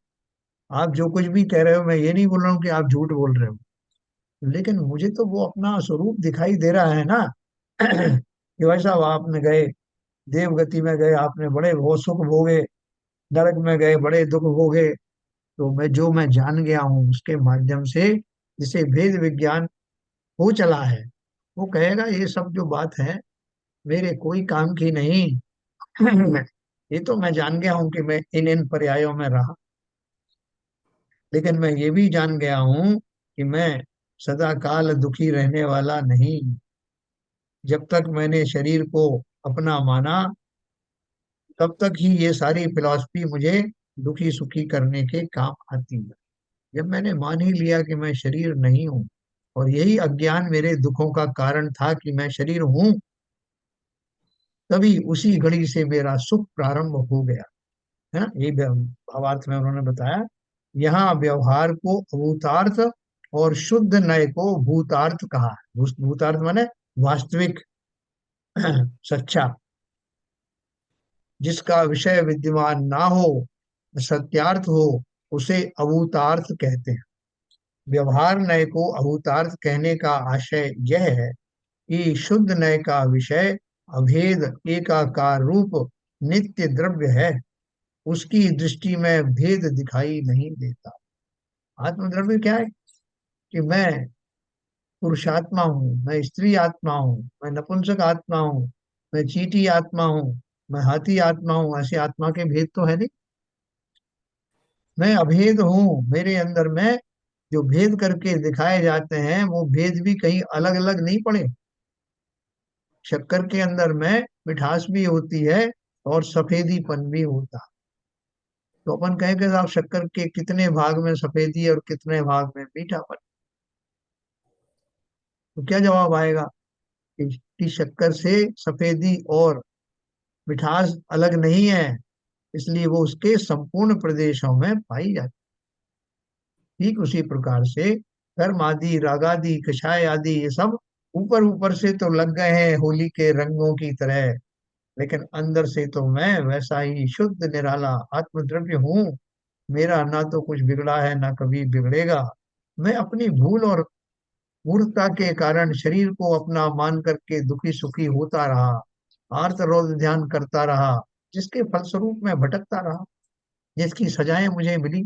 आप जो कुछ भी कह रहे हो, मैं ये नहीं बोल रहा हूँ कि आप झूठ बोल रहे हो, लेकिन मुझे तो वो अपना स्वरूप दिखाई दे रहा है ना। कि भाई साहब, आपने गए देवगति में गए, आपने बड़े वो सुख भोगे, नरक में गए बड़े दुख भोगे। तो मैं जान गया हूँ उसके माध्यम से, जिसे भेद विज्ञान हो चला है, वो कहेगा ये सब जो बात है मेरे कोई काम की नहीं। ये तो मैं जान गया हूँ कि मैं इन इन पर्यायों में रहा, लेकिन मैं ये भी जान गया हूँ कि मैं सदा काल दुखी रहने वाला नहीं। जब तक मैंने शरीर को अपना माना, तब तक ही ये सारी फिलॉसफी मुझे दुखी सुखी करने के काम आती है। जब मैंने मान ही लिया कि मैं शरीर नहीं हूँ, और यही अज्ञान मेरे दुखों का कारण था कि मैं शरीर हूँ, तभी उसी घड़ी से मेरा सुख प्रारंभ हो गया। है ना, ये भावार्थ में उन्होंने बताया। यहाँ व्यवहार को अभूतार्थ और शुद्ध नय को भूतार्थ कहा है। भूतार्थ माने वास्तविक, सच्चा, जिसका विषय विद्यमान ना हो, सत्यार्थ हो, उसे अभूतार्थ कहते हैं। व्यवहार नय को अभूतार्थ कहने का आशय यह है कि शुद्ध नय का विषय अभेद एकाकार रूप नित्य द्रव्य है। उसकी दृष्टि में भेद दिखाई नहीं देता। आत्मद्रव्य क्या है? कि मैं पुरुषात्मा हूँ, मैं स्त्री आत्मा हूँ, मैं नपुंसक आत्मा हूँ, मैं चींटी आत्मा हूँ, मैं हाथी आत्मा हूँ, ऐसे आत्मा के भेद तो है नहीं। मैं अभेद हूँ, मेरे अंदर में जो भेद करके दिखाए जाते हैं वो भेद भी कहीं अलग अलग नहीं पड़े। शक्कर के अंदर में मिठास भी होती है और सफेदीपन भी होता है। तो अपन कहें कि साहब शक्कर के कितने भाग में सफेदी और कितने भाग में मीठापन, तो क्या जवाब आएगा? कि शक्कर से सफेदी और मिठास अलग नहीं है, इसलिए वो उसके संपूर्ण प्रदेशों में पाई जाती। ठीक उसी प्रकार से कर्म आदि रागादि कषाय आदि ये सब ऊपर ऊपर से तो लग गए हैं होली के रंगों की तरह, लेकिन अंदर से तो मैं वैसा ही शुद्ध निराला आत्मद्रव्य हूँ। मेरा ना तो कुछ बिगड़ा है ना कभी बिगड़ेगा। मैं अपनी भूल और मूर्खता के कारण शरीर को अपना मान करके दुखी सुखी होता रहा, आर्त रोध ध्यान करता रहा, जिसके फलस्वरूप मैं भटकता रहा, जिसकी सजाएं मुझे मिली।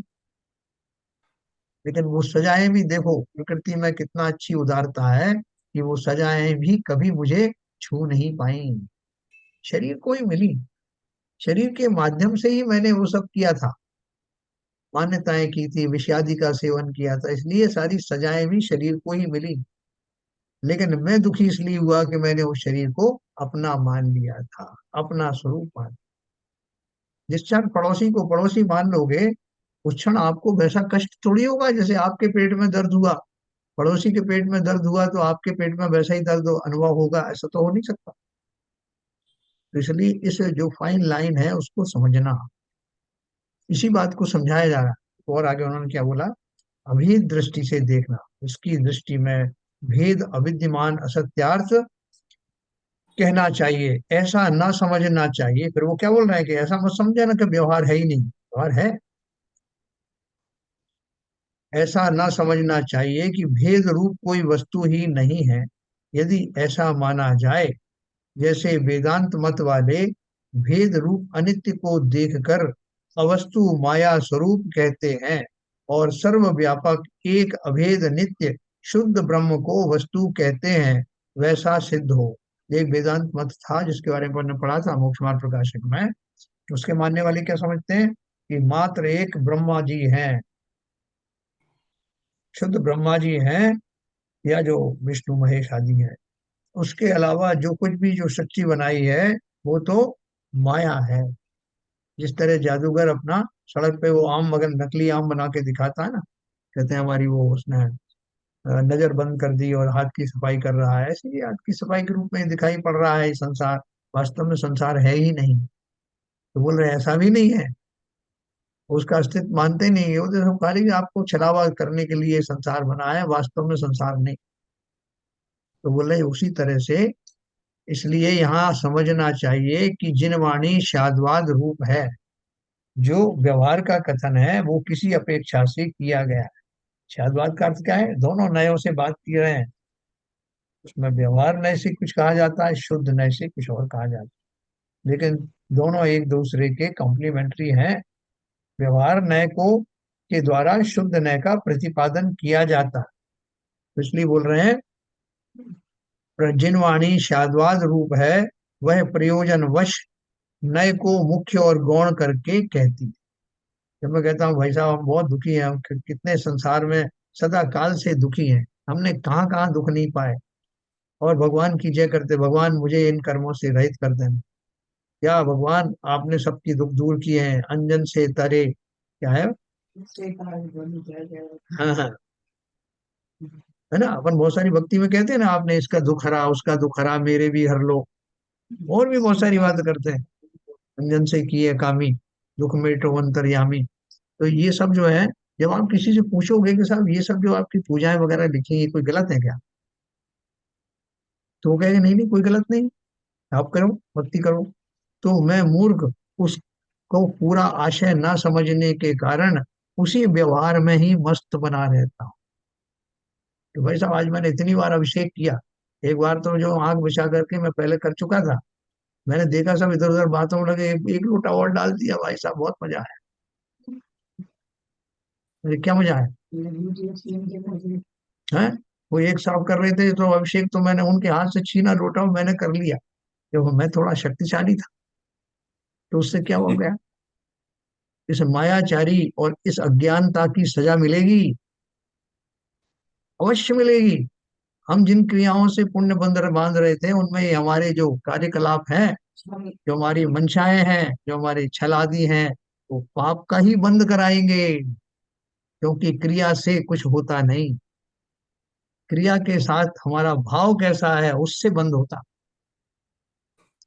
लेकिन वो सजाएं भी देखो प्रकृति में कितना अच्छी उदारता है कि वो सजाएं भी कभी मुझे छू नहीं पाई। शरीर को ही मिली, शरीर के माध्यम से ही मैंने वो सब किया था, मान्यताएं की थी, विषादी का सेवन किया था, इसलिए सारी सजाएं भी शरीर को ही मिली। लेकिन मैं दुखी इसलिए हुआ कि मैंने उस शरीर को अपना मान लिया था, अपना स्वरूप मान। जिस क्षण पड़ोसी को पड़ोसी मान लोगे, उस क्षण आपको वैसा कष्ट थोड़ी होगा जैसे आपके पेट में दर्द हुआ। पड़ोसी के पेट में दर्द हुआ तो आपके पेट में वैसा ही दर्द अनुभव होगा, ऐसा तो हो नहीं सकता। तो इसलिए इस जो फाइन लाइन है उसको समझना, इसी बात को समझाया जा रहा है। और आगे उन्होंने क्या बोला? अभेद दृष्टि से देखना, उसकी दृष्टि में भेद अविद्यमान असत्यार्थ कहना चाहिए, ऐसा ना समझना चाहिए। फिर वो क्या बोल रहे हैं कि ऐसा मत समझे ना कि व्यवहार है ही नहीं, व्यवहार है। ऐसा ना समझना चाहिए कि भेद रूप कोई वस्तु ही नहीं है। यदि ऐसा माना जाए, जैसे वेदांत मत वाले भेद रूप अनित्य को देखकर अवस्तु माया स्वरूप कहते हैं, और सर्वव्यापक एक अभेद नित्य शुद्ध ब्रह्म को वस्तु कहते हैं, वैसा सिद्ध हो। एक वेदांत मत था जिसके बारे में हमने पढ़ा था मोक्ष मार्ग प्रकाशक में। उसके मानने वाले क्या समझते हैं कि मात्र एक ब्रह्मा जी हैं, शुद्ध ब्रह्मा जी हैं, या जो विष्णु महेश आदि हैं। उसके अलावा जो कुछ भी जो सच्ची बनाई है वो तो माया है। जिस तरह जादूगर अपना सड़क पे वो आम मगर नकली आम बना के दिखाता है ना, कहते हैं हमारी वो उसने नजर बंद कर दी और हाथ की सफाई कर रहा है, ऐसे ही हाथ की सफाई के रूप में दिखाई पड़ रहा है ये संसार। वास्तव में संसार है ही नहीं। तो बोल रहे हैं ऐसा भी नहीं है, उसका अस्तित्व मानते नहीं है, वो तो सब खाली आपको छलावा करने के लिए संसार बना है, वास्तव में संसार नहीं। तो बोल रहे हैं उसी तरह से, इसलिए यहाँ समझना चाहिए कि जिन वाणी शाद्वाद रूप है, जो व्यवहार का कथन है वो किसी अपेक्षा से किया गया है। शाद्वाद का अर्थ क्या है? दोनों नयों से बात कर रहे हैं। उसमें व्यवहार नय से कुछ कहा जाता है, शुद्ध नय से कुछ और कहा जाता है, लेकिन दोनों एक दूसरे के कॉम्प्लीमेंट्री हैं। व्यवहार नय को के द्वारा शुद्ध नय का प्रतिपादन किया जाता है। तो इसलिए बोल रहे हैं जिन वाणी शाद्वाद रूप है, वह प्रयोजन वश नय को मुख्य और गौण करके कहती है। जब मैं कहता हूँ भाई साहब हम बहुत दुखी हैं, हम कितने संसार में सदा काल से दुखी हैं, हमने कहाँ कहाँ दुख नहीं पाए, और भगवान की जय करते, भगवान मुझे इन कर्मों से रहित कर देना। क्या भगवान आपने सबकी दुख दूर किए हैं, अंजन से तरे, क्या है, हाँ हाँ, है ना। अपन बहुत सारी भक्ति में कहते हैं ना, आपने इसका दुख हरा, उसका दुख हरा, मेरे भी हर लो। और भी बहुत सारी बात करते हैं, अंजन से किए कामी, दुख मिटो अंतर्यामी। तो ये सब जो है, जब आप किसी से पूछोगे कि साहब ये सब जो आपकी पूजाएं वगैरह लिखी है कोई गलत है क्या, तो वो कहेगा नहीं नहीं कोई गलत नहीं, आप करो, भक्ति करो। तो मैं मूर्ख, उसको पूरा आशय ना समझने के कारण उसी व्यवहार में ही मस्त बना रहता हूँ। तो भाई साहब आज मैंने इतनी बार अभिषेक किया, एक बार तो जो आंख बिछा करके मैं पहले कर चुका था, मैंने देखा सब इधर उधर बातों में लगे, एक लोटा और डाल दिया, भाई साहब बहुत मजा आया। मुझे क्या मजा आया है। वो एक साहब कर रहे थे तो अभिषेक, तो मैंने उनके हाथ से छीना लोटा और मैंने कर लिया। तो मैं थोड़ा शक्तिशाली था, तो उससे क्या हो गया, इस मायाचारी और इस अज्ञानता की सजा मिलेगी, अवश्य मिलेगी। हम जिन क्रियाओं से पुण्य बंध बांध रहे थे, उनमें ये हमारे जो कार्यकलाप हैं, जो हमारी मंशाएं हैं, जो हमारे छल आदि हैं, वो पाप का ही बंद कराएंगे। क्योंकि क्रिया से कुछ होता नहीं, क्रिया के साथ हमारा भाव कैसा है उससे बंद होता।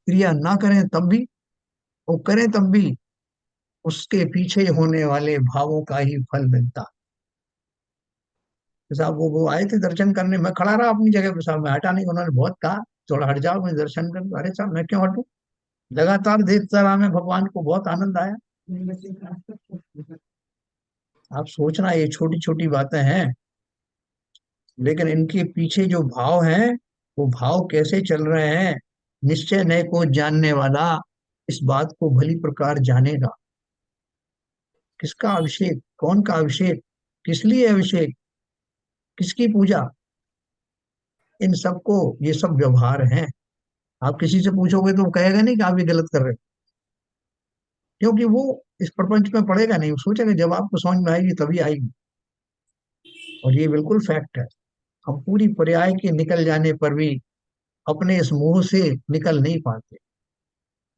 क्रिया ना करें तब भी, वो करें तब भी, उसके पीछे होने वाले भावों का ही फल मिलता। तो साहब वो आए थे दर्शन करने, मैं खड़ा रहा अपनी जगह पे, साहब मैं हटा नहीं, उन्होंने बहुत कहा थोड़ा हट जाओ मैं दर्शन कर, अरे साहब मैं क्यों हटूं, लगातार देखता रहा मैं भगवान को, बहुत आनंद आया। आप सोचना ये छोटी छोटी बातें हैं, लेकिन इनके पीछे जो भाव हैं, वो भाव कैसे चल रहे हैं, निश्चय नय को जानने वाला इस बात को भली प्रकार जानेगा। किसका अभिषेक, कौन का अभिषेक, किस लिए अभिषेक, किसकी पूजा, इन सबको, ये सब व्यवहार हैं। आप किसी से पूछोगे तो वो कहेगा नहीं कि आप ये गलत कर रहे हो, क्योंकि वो इस प्रपंच में पड़ेगा नहीं, वो सोचेगा जब आपको समझ में आएगी तभी आएगी। और ये बिल्कुल फैक्ट है। हम पूरी पर्याय के निकल जाने पर भी अपने इस मोह से निकल नहीं पाते।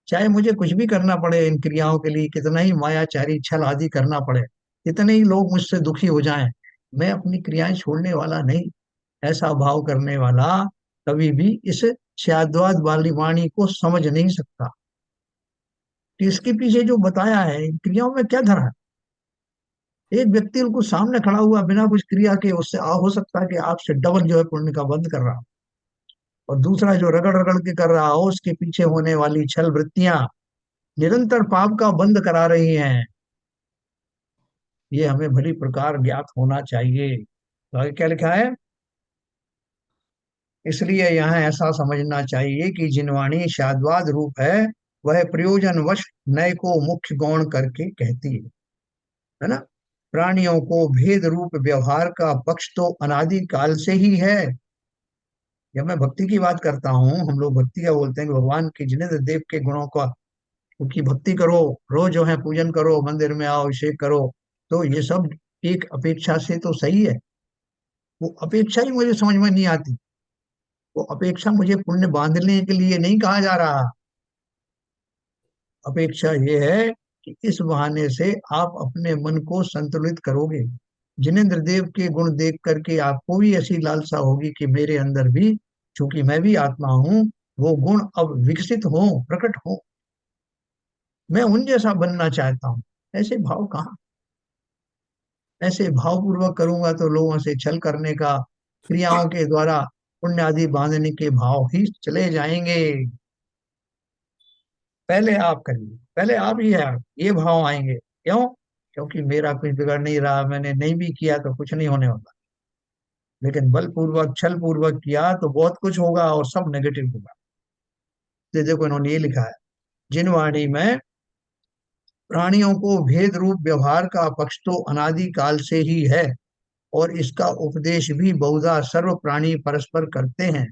चाहे मुझे कुछ भी करना पड़े इन क्रियाओं के लिए, कितना ही मायाचारी छल आदि करना पड़े, कितने ही लोग मुझसे दुखी हो जाएं, मैं अपनी क्रियाएं छोड़ने वाला नहीं। ऐसा भाव करने वाला कभी भी इस शाद्वाद वाली वाणी को समझ नहीं सकता कि इसके पीछे जो बताया है इन क्रियाओं में क्या धरा है। एक व्यक्ति उनको सामने खड़ा हुआ बिना कुछ क्रिया के, उससे हो सकता है कि आपसे डबल जो है पुण्य का बंद कर रहा हो, और दूसरा जो रगड़ रगड़ के कर रहा हो, उसके पीछे होने वाली छल वृत्तियां निरंतर पाप का बंद करा रही हैं। ये हमें भली प्रकार ज्ञात होना चाहिए। तो आगे क्या लिखा है, इसलिए यहाँ ऐसा समझना चाहिए कि जिनवाणी शाद्वाद रूप है, वह प्रयोजन वश नय को मुख्य गौण करके कहती है ना। प्राणियों को भेद रूप व्यवहार का पक्ष तो अनादि काल से ही है। जब मैं भक्ति की बात करता हूँ, हम लोग भक्ति का बोलते हैं कि भगवान के जिनेन्द्र देव के गुणों का, उनकी भक्ति करो, रोज जो है पूजन करो, मंदिर में आओ, अभिषेक करो, तो ये सब एक अपेक्षा से तो सही है। वो अपेक्षा ही मुझे समझ में नहीं आती। वो अपेक्षा मुझे पुण्य बांधने के लिए नहीं कहा जा रहा, अपेक्षा ये है कि इस बहाने से आप अपने मन को संतुलित करोगे। जिनेंद्र देव के गुण देख करके आपको भी ऐसी लालसा होगी कि मेरे अंदर भी, चूंकि मैं भी आत्मा हूँ, वो गुण अब विकसित हो, प्रकट हो, मैं उन जैसा बनना चाहता हूँ। ऐसे भाव कहाँ, ऐसे भावपूर्वक करूंगा तो लोगों से छल करने का, क्रियाओं के द्वारा पुण्य आदि बांधने के भाव ही चले जाएंगे। पहले आप करिए, पहले आप ही है, ये भाव आएंगे। क्यों? क्योंकि मेरा कुछ बिगड़ नहीं रहा, मैंने नहीं भी किया तो कुछ नहीं होने वाला, लेकिन बलपूर्वक छल पूर्वक किया तो बहुत कुछ होगा और सब नेगेटिव होगा। तो देखो इन्होंने ये लिखा है, जिन वाणी में प्राणियों को भेद रूप व्यवहार का पक्ष तो अनादि काल से ही है, और इसका उपदेश भी बहुधा सर्व प्राणी परस्पर करते हैं।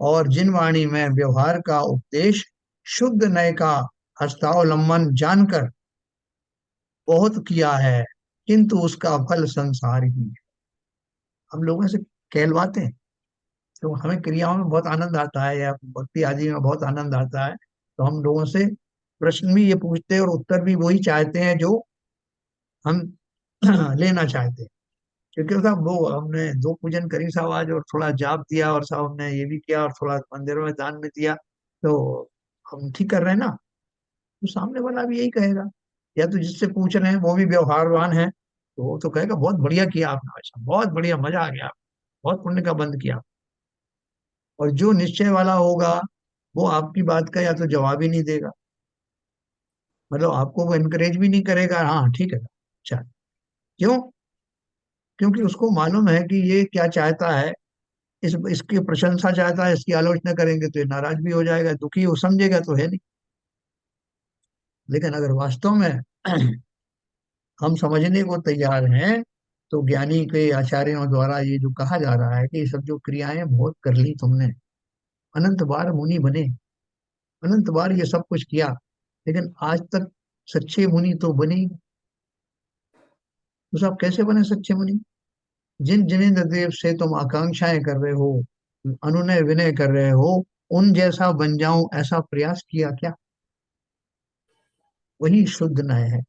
और जिन वाणी में व्यवहार का उपदेश शुद्ध नय का हस्तावलंबन जानकर बहुत किया है, किंतु उसका फल संसार ही है। हम लोगों से कहलवाते हैं, तो हमें क्रियाओं में बहुत आनंद आता है या भक्ति आदि में बहुत आनंद आता है, तो हम लोगों से प्रश्न भी ये पूछते हैं और उत्तर भी वही चाहते हैं जो हम लेना चाहते हैं। क्योंकि साहब वो हमने दो पूजन करी साहब आज, और थोड़ा जाप दिया, और साहब हमने ये भी किया, और थोड़ा मंदिरों में दान में दिया, तो हम ठीक कर रहे हैं ना। तो सामने वाला भी यही कहेगा, या तो जिससे पूछ रहे हैं वो भी व्यवहारवान है, तो वो तो कहेगा बहुत बढ़िया किया आपने, अच्छा बहुत बढ़िया, मजा आ गया, बहुत पुण्य का बंद किया। और जो निश्चय वाला होगा, वो आपकी बात का या तो जवाब ही नहीं देगा, मतलब आपको वो इनकरेज भी नहीं करेगा, हाँ ठीक है, अच्छा। क्यों? क्योंकि उसको मालूम है कि ये क्या चाहता है, इसकी प्रशंसा चाहता है, इसकी आलोचना करेंगे तो ये नाराज भी हो जाएगा, दुखी हो, समझेगा तो है नहीं। लेकिन अगर वास्तव में हम समझने को तैयार हैं, तो ज्ञानी के आचार्यों द्वारा ये जो कहा जा रहा है कि ये सब जो क्रियाएं बहुत कर ली तुमने, अनंत बार मुनि बने, अनंत बार ये सब कुछ किया, लेकिन आज तक सच्चे मुनि तो बने ही नहीं। तो सब कैसे बने सच्चे मुनि? जिन जिनेंद्र देव से तुम आकांक्षाएं कर रहे हो, अनुनय विनय कर रहे हो, उन जैसा बन जाऊं ऐसा प्रयास किया क्या? वही शुद्ध न्याय है।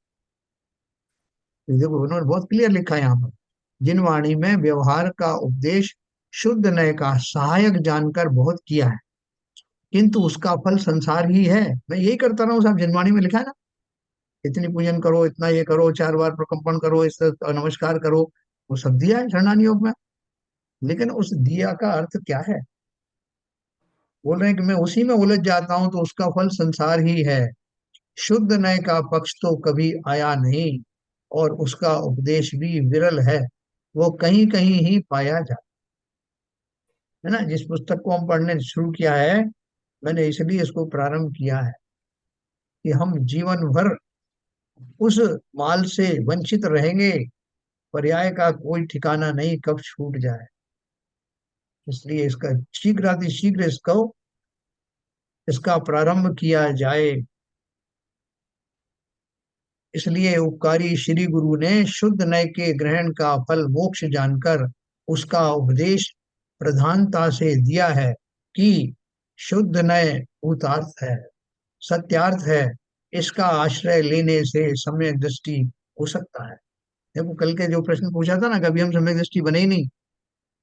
तो देखो उन्होंने बहुत क्लियर लिखा है यहाँ पर, जिन वाणी में व्यवहार का उपदेश शुद्ध न्याय का सहायक जानकर बहुत किया है, किंतु उसका फल संसार ही है। मैं यही करता रहा हूँ साहब, जिनवाणी में लिखा है ना, इतनी पूजन करो, इतना ये करो, 4 बार प्रकंपन करो, इस नमस्कार करो, वो सब दिया है शरणानी योग में। लेकिन उस दिया का अर्थ क्या है? बोल रहे हैं कि मैं उसी में उलझ जाता हूं तो उसका फल संसार ही है। शुद्ध नय का पक्ष तो कभी आया नहीं, और उसका उपदेश भी विरल है, वो कहीं कहीं ही पाया जाता है ना। जिस पुस्तक को हम पढ़ने शुरू किया है, मैंने इसलिए इसको प्रारंभ किया है कि हम जीवन भर उस माल से वंचित रहेंगे, पर्याय का कोई ठिकाना नहीं, कब छूट जाए। इसलिए इसका शीघ्र इसका प्रारंभ किया जाए। इसलिए उपकारी श्री गुरु ने शुद्ध नय के ग्रहण का फल मोक्ष जानकर उसका उपदेश प्रधानता से दिया है कि शुद्ध नय भूतार्थ है, सत्यार्थ है, इसका आश्रय लेने से सम्यक दृष्टि हो सकता है। देखो कल के जो प्रश्न पूछा था ना, कभी हम सम्यक दृष्टि बने ही नहीं,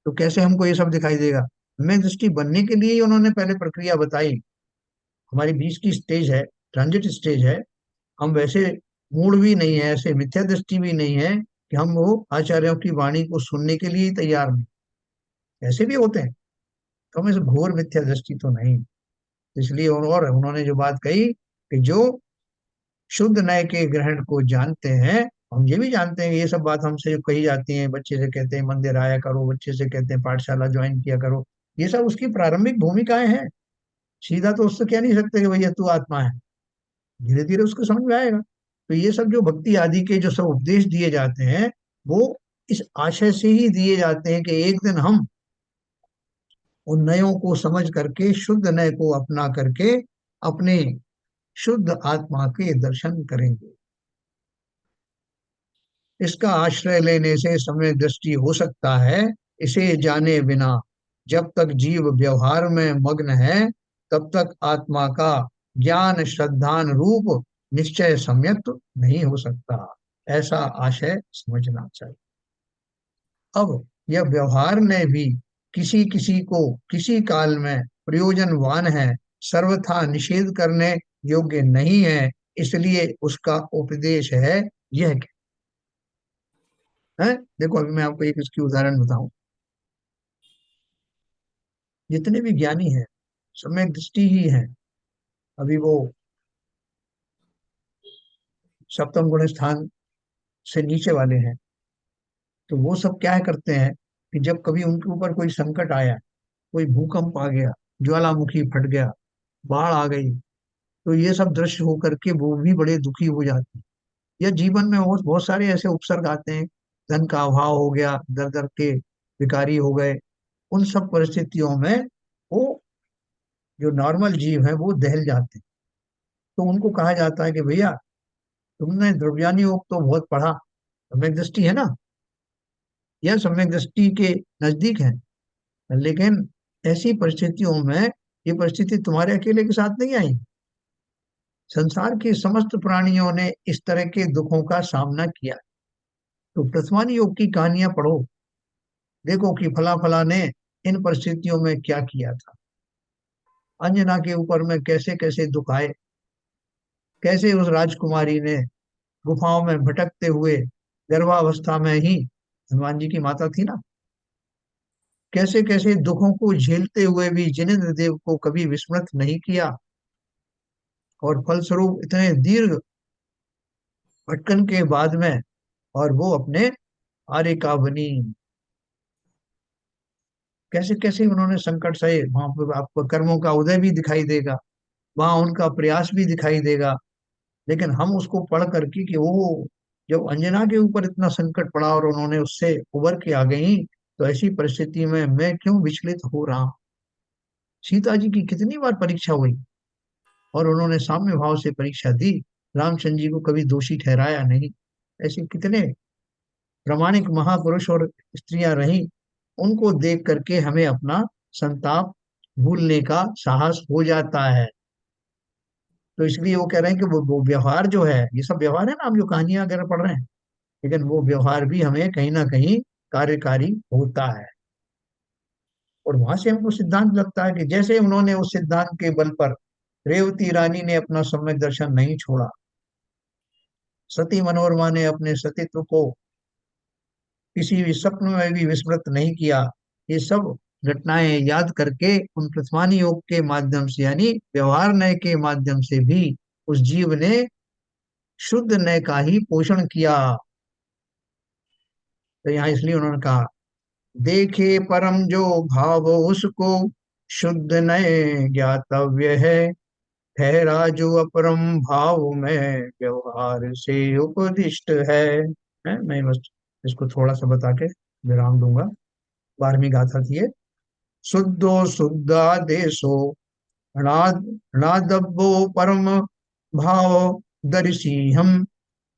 तो कैसे हमको ये सब दिखाई देगा? सम्यक दृष्टि बनने के लिए ही उन्होंने पहले प्रक्रिया बताई। हमारी 20 की स्टेज है, ट्रांजिट स्टेज है। हम वैसे मूड भी नहीं है, ऐसे मिथ्या दृष्टि भी नहीं है कि हम वो आचार्यों की वाणी को सुनने के लिए ही तैयार नहीं, ऐसे भी होते हैं। तो हम इस घोर मिथ्या दृष्टि तो नहीं। इसलिए और उन्होंने जो बात कही कि जो शुद्ध नय के ग्रहण को जानते हैं, हम ये भी जानते हैं, ये सब बात हमसे जो कही जाती है, बच्चे से कहते हैं मंदिर आया करो, बच्चे से कहते हैं पाठशाला ज्वाइन किया करो, ये सब उसकी प्रारंभिक भूमिकाएं हैं। सीधा तो उससे कह नहीं सकते कि भैया तू आत्मा है, धीरे धीरे उसको समझ में आएगा। तो ये सब जो भक्ति आदि के जो सब उपदेश दिए जाते हैं, वो इस आशय से ही दिए जाते हैं कि एक दिन हम उन नयों को समझ करके, शुद्ध नय को अपना करके अपने शुद्ध आत्मा के दर्शन करेंगे। इसका आश्रय लेने से समय दृष्टि हो सकता है, इसे जाने बिना जब तक जीव व्यवहार में मग्न है, तब तक आत्मा का ज्ञान श्रद्धान रूप निश्चय सम्यक नहीं हो सकता। ऐसा आशय समझना चाहिए। अब यह व्यवहार में भी किसी किसी को किसी काल में प्रयोजनवान है, सर्वथा निषेध करने योग्य नहीं है, इसलिए उसका उपदेश है। यह है, देखो अभी मैं आपको एक इसकी उदाहरण बताऊं। जितने भी ज्ञानी हैं सम्यक दृष्टि ही हैं। अभी वो सप्तम गुण स्थान से नीचे वाले हैं, तो वो सब क्या करते हैं कि जब कभी उनके ऊपर कोई संकट आया, कोई भूकंप आ गया, ज्वालामुखी फट गया, बाढ़ आ गई, तो ये सब दृश्य होकर के वो भी बड़े दुखी हो जाते हैं। या जीवन में बहुत बहुत सारे ऐसे उपसर्ग आते हैं, धन का अभाव हो गया, दर दर के भिखारी हो गए। उन सब परिस्थितियों में वो जो नॉर्मल जीव है वो दहल जाते हैं। तो उनको कहा जाता है कि भैया, तुमने द्रव्यानी योग तो बहुत पढ़ा, सम्यक दृष्टि है ना, यह सम्यक दृष्टि के नजदीक है, लेकिन ऐसी परिस्थितियों में ये परिस्थिति तुम्हारे अकेले के साथ नहीं आई। संसार के समस्त प्राणियों ने इस तरह के दुखों का सामना किया। तो प्रथमानी योग की कहानियां पढ़ो, देखो कि फला फला ने इन परिस्थितियों में क्या किया था। अंजना के ऊपर में कैसे कैसे दुख आए, कैसे उस राजकुमारी ने गुफाओं में भटकते हुए, गर्भावस्था में ही, हनुमान जी की माता थी ना, कैसे कैसे दुखों को झेलते हुए भी जिनेंद्र देव को कभी विस्मृत नहीं किया, और फलस्वरूप इतने दीर्घ भटकन के बाद में और वो अपने आर्य का बनी। कैसे कैसे उन्होंने संकट सहे, वहां पर आपको कर्मों का उदय भी दिखाई देगा, वहां उनका प्रयास भी दिखाई देगा। लेकिन हम उसको पढ़ करके कि वो जब अंजना के ऊपर इतना संकट पड़ा और उन्होंने उससे उबर के आ गई, तो ऐसी परिस्थिति में मैं क्यों विचलित हो रहा हूं। सीता जी की कितनी बार परीक्षा हुई और उन्होंने साम्य भाव से परीक्षा दी, रामचंद्र जी को कभी दोषी ठहराया नहीं। ऐसे कितने प्रामाणिक महापुरुष और स्त्रियां रहीं, उनको देख करके हमें अपना संताप भूलने का साहस हो जाता है। तो इसलिए वो कह रहे हैं कि वो व्यवहार जो है, ये सब व्यवहार है ना, हम जो कहानियां वगैरह पढ़ रहे हैं, लेकिन वो व्यवहार भी हमें कहीं ना कहीं कार्यकारी होता है। और वहां से हमको सिद्धांत लगता है कि जैसे उन्होंने उस सिद्धांत के बल पर, रेवती रानी ने अपना सम्यक दर्शन नहीं छोड़ा, सती मनोरमा ने अपने सतीत्व को किसी भी स्वप्न में भी विस्मृत नहीं किया। ये सब घटनाएं याद करके उन प्रतिमानी योग के माध्यम से, यानी व्यवहार नय के माध्यम से भी उस जीव ने शुद्ध नय का ही पोषण किया। तो यहाँ इसलिए उन्होंने कहा, देखे परम जो भाव उसको, शुद्ध नय ज्ञातव्य है, ठहरा जो अपरम भाव में, व्यवहार से उपदिष्ट है? मैं बस इसको थोड़ा सा बता के विराम दूंगा। 12वीं गाथा थी ये। शुद्धो शुद्धा देशो, णादब्बो परम भाव दर्शी हम,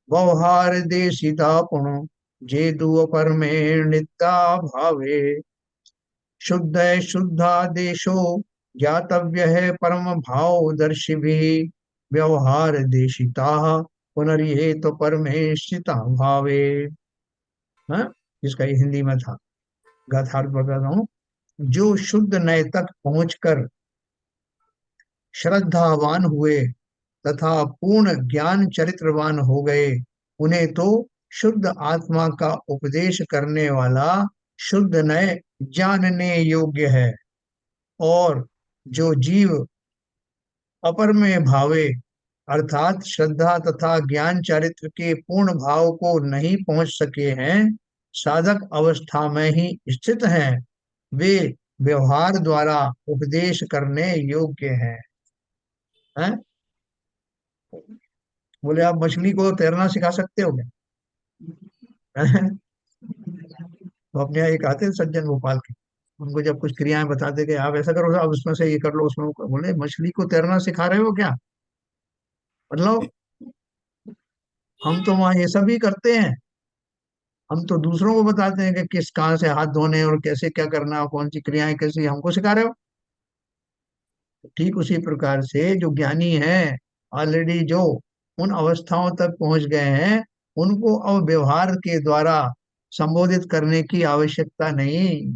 व्यवहार देशिता पुण, जे दुअ परमेण नित्या भावे। शुद्ध है शुद्धा देशो, ज्ञातव्य है परम भाव दर्शी भी, व्यवहार देशिता पुनर्ये तो परमेशिता भावे। हाँ, जिसका ये हिंदी में था, गाथार्थ बताता हूँ। जो शुद्ध नय तक पहुंचकर श्रद्धावान हुए तथा पूर्ण ज्ञान चरित्रवान हो गए, उन्हें तो शुद्ध आत्मा का उपदेश करने वाला शुद्ध नय जानने योग्य है। और जो जीव अपर में भावे, अर्थात श्रद्धा तथा ज्ञान चारित्र के पूर्ण भाव को नहीं पहुंच सके हैं, साधक अवस्था में ही स्थित हैं, वे व्यवहार द्वारा उपदेश करने योग्य हैं? बोले आप मछली को तैरना सिखा सकते हो क्या? तो अपने यहाँ एक आते हैं सज्जन भोपाल के, उनको जब कुछ क्रियाएं बताते कि आप ऐसा करो, आप उसमें से ये कर लो, उसमें बोले मछली को तैरना सिखा रहे हो क्या? मतलब हम तो वहाँ ये सब ही करते हैं, हम तो दूसरों को बताते हैं कि किस कहाँ से हाथ धोने और कैसे क्या करना और कौन सी क्रियाएं कैसी, हमको सिखा रहे हो? ठीक उसी प्रकार से जो ज्ञानी हैं, ऑलरेडी जो उन अवस्थाओं तक पहुंच गए हैं, उनको अब व्यवहार के द्वारा संबोधित करने की आवश्यकता नहीं।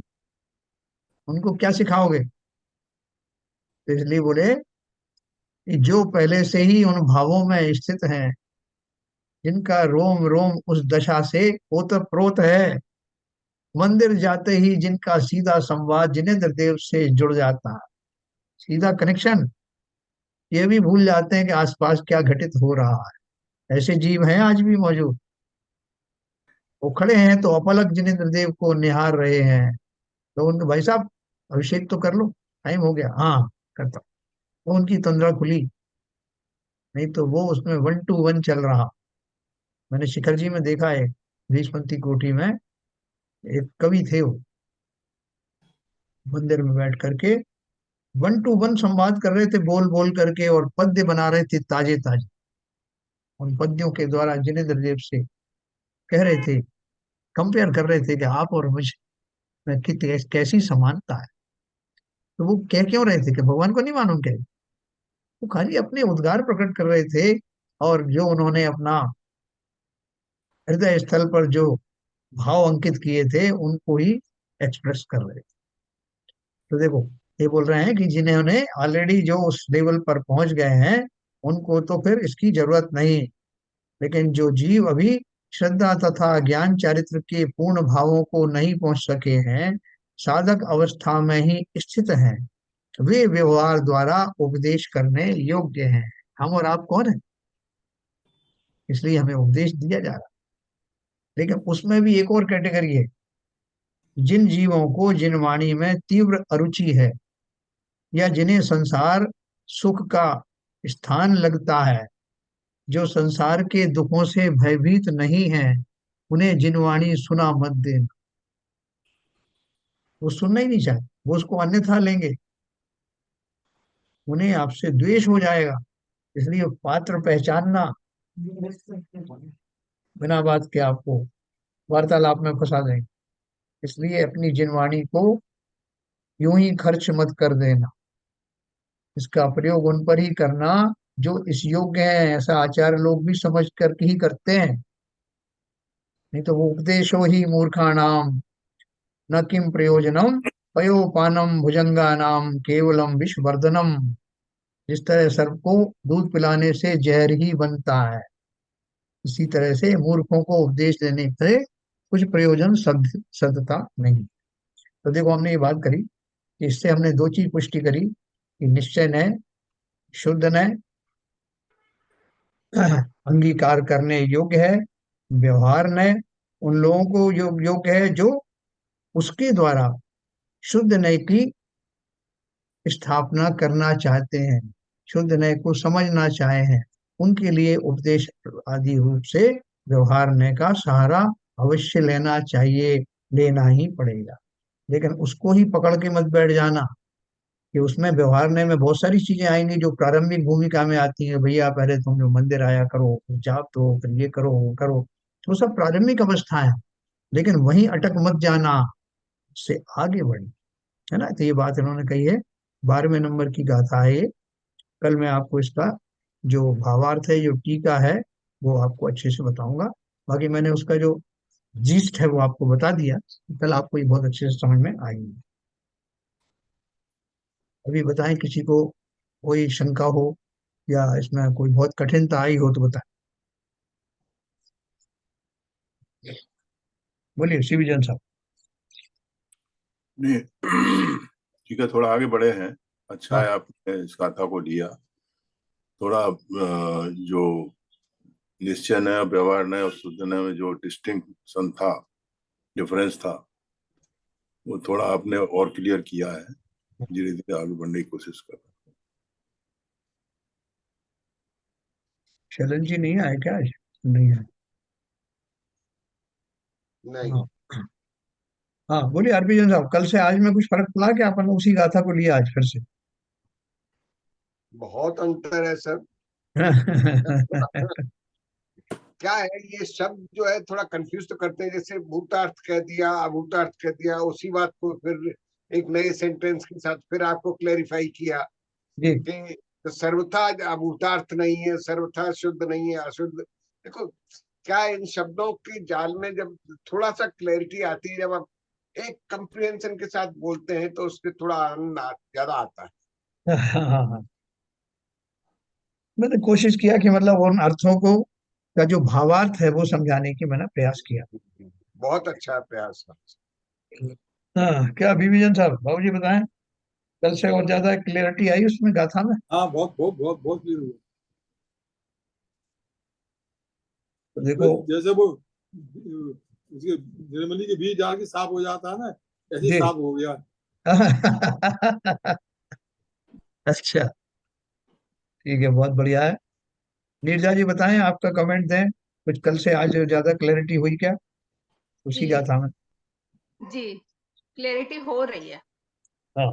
उनको क्या सिखाओगे? तो इसलिए बोले कि जो पहले से ही उन भावों में स्थित हैं, जिनका रोम रोम उस दशा से ओतप्रोत है, मंदिर जाते ही जिनका सीधा संवाद जिनेंद्र देव से जुड़ जाता है, सीधा कनेक्शन, ये भी भूल जाते हैं कि आसपास क्या घटित हो रहा है। ऐसे जीव हैं आज भी मौजूद। वो खड़े हैं तो अपलक जिनेंद्र देव को निहार रहे हैं, तो उनके भाई साहब अभिषेक तो कर लो, टाइम हो गया। हाँ, करता हूं। तो उनकी तंद्रा खुली, नहीं तो वो उसमें 1 to 1 चल रहा। मैंने शिखर जी में देखा है, बीसपंथी कोठी में एक कवि थे, वो मंदिर में बैठ करके 1 to 1 संवाद कर रहे थे, बोल बोल करके, और पद्य बना रहे थे ताजे ताजे। उन पद्यों के द्वारा जिनेंद्र देव से कह रहे थे, कंपेयर कर रहे थे कि आप और मुझ में कितनी कैसी समानता है। तो वो कह क्यों रहे थे कि भगवान को नहीं मालूम क्या? वो खाली अपने उद्गार प्रकट कर रहे थे, और जो उन्होंने अपना हृदय स्थल पर जो भाव अंकित किए थे उनको ही एक्सप्रेस कर रहे थे। तो देखो, ये बोल रहे हैं कि जिन्होंने ऑलरेडी जो उस लेवल पर पहुंच गए हैं, उनको तो फिर इसकी जरूरत नहीं। लेकिन जो जीव अभी श्रद्धा तथा ज्ञान चारित्र के पूर्ण भावों को नहीं पहुंच सके हैं, साधक अवस्था में ही स्थित हैं, वे व्यवहार द्वारा उपदेश करने योग्य हैं। हम और आप कौन है? इसलिए हमें उपदेश दिया जा रहा है। लेकिन उसमें भी एक और कैटेगरी है, जिन जीवों को जिन वाणी में तीव्र अरुचि है, या जिन्हें संसार सुख का स्थान लगता है, जो संसार के दुखों से भयभीत नहीं है, उन्हें जिनवाणी सुना मत देना। वो सुनना ही नहीं चाहते, वो उसको अन्यथा लेंगे, उन्हें आपसे द्वेष हो जाएगा। इसलिए पात्र पहचानना, बिना बात के आपको वार्तालाप में फंसा देंगे। इसलिए अपनी जिनवाणी को यूं ही खर्च मत कर देना, इसका प्रयोग उन पर ही करना जो इस योग्य है। ऐसा आचार्य लोग भी समझ करके ही करते हैं, नहीं तो वो उपदेशो ही मूर्खाणाम न किम प्रयोजनम पयोपानम भुजंगानाम केवलम विषवर्धनम। जिस तरह सर्प को दूध पिलाने से जहर ही बनता है, इसी तरह से मूर्खों को उपदेश देने से कुछ प्रयोजन सदता नहीं। तो देखो, हमने ये बात करी कि इससे हमने दो चीज पुष्टि करी कि निश्चय नय, शुद्ध नय अंगीकार करने योग्य है, व्यवहार नय उन लोगों को योग्य है जो उसके द्वारा शुद्ध नय की स्थापना करना चाहते हैं, शुद्ध नय को समझना चाहे हैं। उनके लिए उपदेश आदि रूप से व्यवहार नय का सहारा अवश्य लेना चाहिए, लेना ही पड़ेगा। लेकिन उसको ही पकड़ के मत बैठ जाना कि उसमें व्यवहार नय में बहुत सारी चीजें आएंगी जो प्रारंभिक भूमिका में आती हैं। भैया पहले तुम जो मंदिर आया करो, फिर जाप दो, फिर ये करो वो करो, तो सब प्रारंभिक अवस्था है। लेकिन वहीं अटक मत जाना, उससे आगे बढ़े, है ना। तो ये बात इन्होंने कही है, 12वें नंबर की गाथा है ये। कल मैं आपको इसका जो भावार्थ है, जो टीका है, वो आपको अच्छे से बताऊंगा। बाकी मैंने उसका जो जीस्ट है वो आपको बता दिया, कल आपको ये बहुत अच्छे से समझ में आएंगे। अभी बताएं, किसी को कोई शंका हो या इसमें कोई बहुत कठिनता आई हो तो बताएं। बोलिए शिवजन साहब। नहीं ठीक है, थोड़ा आगे बढ़े हैं। अच्छा हाँ, है आपने इस गाथा को लिया। थोड़ा जो निश्चय नय, व्यवहार नय और शुद्ध नय में जो डिस्टिंक्शन था, डिफरेंस था, वो थोड़ा आपने और क्लियर किया है। धीरे धीरे आगे बढ़ने की कोशिश कर रहे शैलन जी नहीं आए क्या आज? नहीं आए। नहीं। हाँ, हाँ, बोलिए हरभजन साहब, कल से आज में कुछ फर्क पड़ा क्या? अपन उसी गाथा को लिया आज फिर से? बहुत अंतर है सर। क्या है, ये शब्द जो है थोड़ा कंफ्यूज तो करते हैं। जैसे भूतार्थ कह दिया, अभूतार्थ कह दिया, उसी बात को फिर एक नए सेंटेंस के साथ फिर आपको क्लेरिफाई किया। जी। कि तो सर्वथा अभूतार्थ नहीं है, सर्वथा शुद्ध नहीं है, अशुद्ध। देखो क्या इन शब्दों के जाल में जब थोड़ा सा क्लैरिटी आती है, जब आप एक कंप्रिहेंशन के साथ बोलते हैं तो उससे थोड़ा आनंद ज्यादा आता है। हाँ हाँ हाँ। मैंने कोशिश किया कि मतलब उन अर्थों को का जो भावार्थ है वो समझाने की मैंने प्रयास किया। बहुत अच्छा प्रयास है। हाँ, क्या विभीजन साहब, बाबू जी बताएं, कल से और ज्यादा क्लियरिटी आई उसमें गाथा में? हाँ, बहुत बहुत बहुत बहुत क्लियर हुआ। तो देखो। जैसे वो उसके निर्मली के बीज डाल के साफ हो जाता है ना, ऐसे ही जी। साफ हो गया। अच्छा, ठीक है, बहुत बढ़िया है। नीरजा जी बताएं, आपका कमेंट दें, कुछ कल से आज ज्यादा क्लैरिटी हुई क्या उसी जी गाथा में? जी, क्लैरिटी हो रही है। हाँ,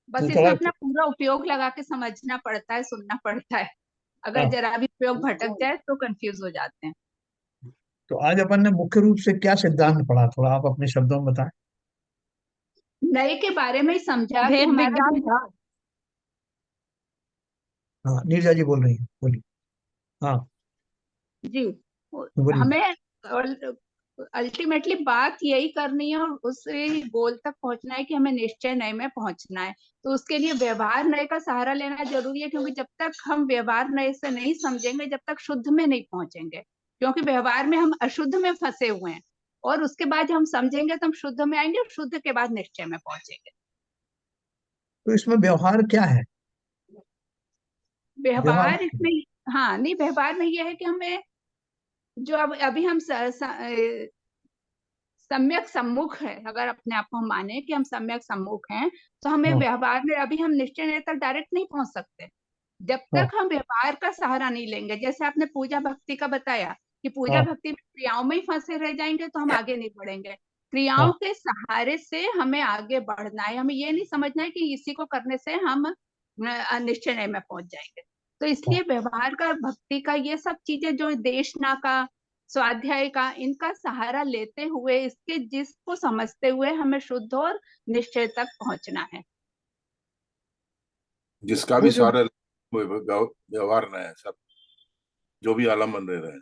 बस तो इसमें थोड़ा। अपना पूरा उपयोग लगा के समझना पड़ता है, सुनना पड़ता है। अगर हाँ, जरा भी उपयोग भटक जाए तो कंफ्यूज हो जाते हैं। तो आज अपन ने मुख्य रूप से क्या सिद्धांत पढ़ा, थोड़ा आप अपने शब्दों में बताएं। नए के बारे में ही समझा कि भेद हमारा विज्ञान था। हाँ, नीरजा जी बोल रही हैं, बोलिए। हाँ, जी, बोलिए। हमें अल्टीमेटली बात यही करनी है और उससे गोल तक पहुंचना है कि हमें निश्चय नए में पहुंचना है। तो उसके लिए व्यवहार नए का सहारा लेना जरूरी है, क्योंकि जब तक हम व्यवहार नए से नहीं समझेंगे, जब तक शुद्ध में नहीं पहुंचेंगे। क्योंकि व्यवहार में हम अशुद्ध में फंसे हुए हैं, और उसके बाद हम समझेंगे तो हम शुद्ध में आएंगे, और शुद्ध के बाद निश्चय में पहुंचेंगे। तो इसमें व्यवहार क्या है? व्यवहार व्यवहार इसमें, हाँ नहीं, व्यवहार में यह है कि हमें जो अब अभी हम सम्यक सम्मुख है, अगर अपने आप को हम माने कि हम सम्यक सम्मुख हैं, तो हमें हाँ व्यवहार में अभी हम निश्चय नए तक डायरेक्ट नहीं पहुंच सकते जब हाँ तक हम व्यवहार का सहारा नहीं लेंगे। जैसे आपने पूजा भक्ति का बताया कि पूजा हाँ भक्ति में क्रियाओं में ही फंसे रह जाएंगे तो हम आगे नहीं बढ़ेंगे। हाँ। क्रियाओं के सहारे से हमें आगे बढ़ना है। हमें ये नहीं समझना है कि इसी को करने से हम निश्चय नए में पहुंच जाएंगे। तो हाँ। इसलिए व्यवहार का, भक्ति का, ये सब चीजें जो देशना का, स्वाध्याय का, इनका सहारा लेते हुए, इसके जिसको समझते हुए हमें शुद्ध और निश्चय तक पहुंचना है। जिसका भी वो जो। सारा व्यवहार न है, सब जो भी आलम्बन रह रहे हैं,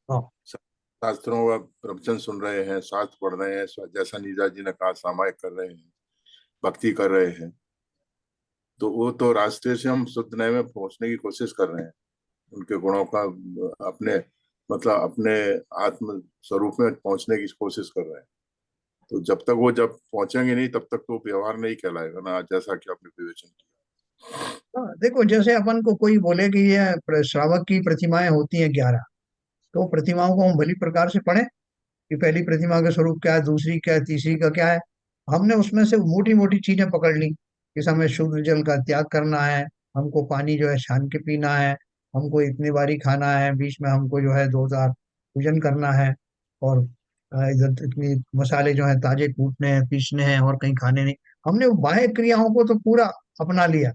हाँ सब शास्त्रों का प्रवचन सुन रहे हैं, शास्त्र पढ़ रहे हैं, जैसा नीरज जी ने कहा सामायिक कर रहे हैं, भक्ति कर रहे हैं, तो वो तो रास्ते से हम शुद्ध नए में पहुंचने की कोशिश कर रहे हैं। उनके गुणों का अपने मतलब अपने आत्म स्वरूप में पहुंचने की कोशिश कर रहे हैं। तो जब पहुंचेंगे नहीं, तब तक तो व्यवहार नहीं कहलाएगा ना, जैसा कि आपने विवेचन किया। हाँ, देखो, जैसे अपन को कोई बोले कि ये श्रावक की प्रतिमाएं होती हैं 11, तो प्रतिमाओं को हम भली प्रकार से पढ़ें कि पहली प्रतिमा का स्वरूप क्या है, दूसरी क्या है, तीसरी का क्या है। हमने उसमें से मोटी मोटी चीजें पकड़ ली कि हमें शुद्ध जल का त्याग करना है, हमको पानी जो है छान के पीना है, हमको इतनी बारी खाना है, बीच में हमको जो है 2 बार पूजन करना है, और इधर इतनी मसाले जो है ताजे कूटने हैं, पीसने हैं, और कहीं खाने नहीं। हमने वो बाह्य क्रियाओं को तो पूरा अपना लिया,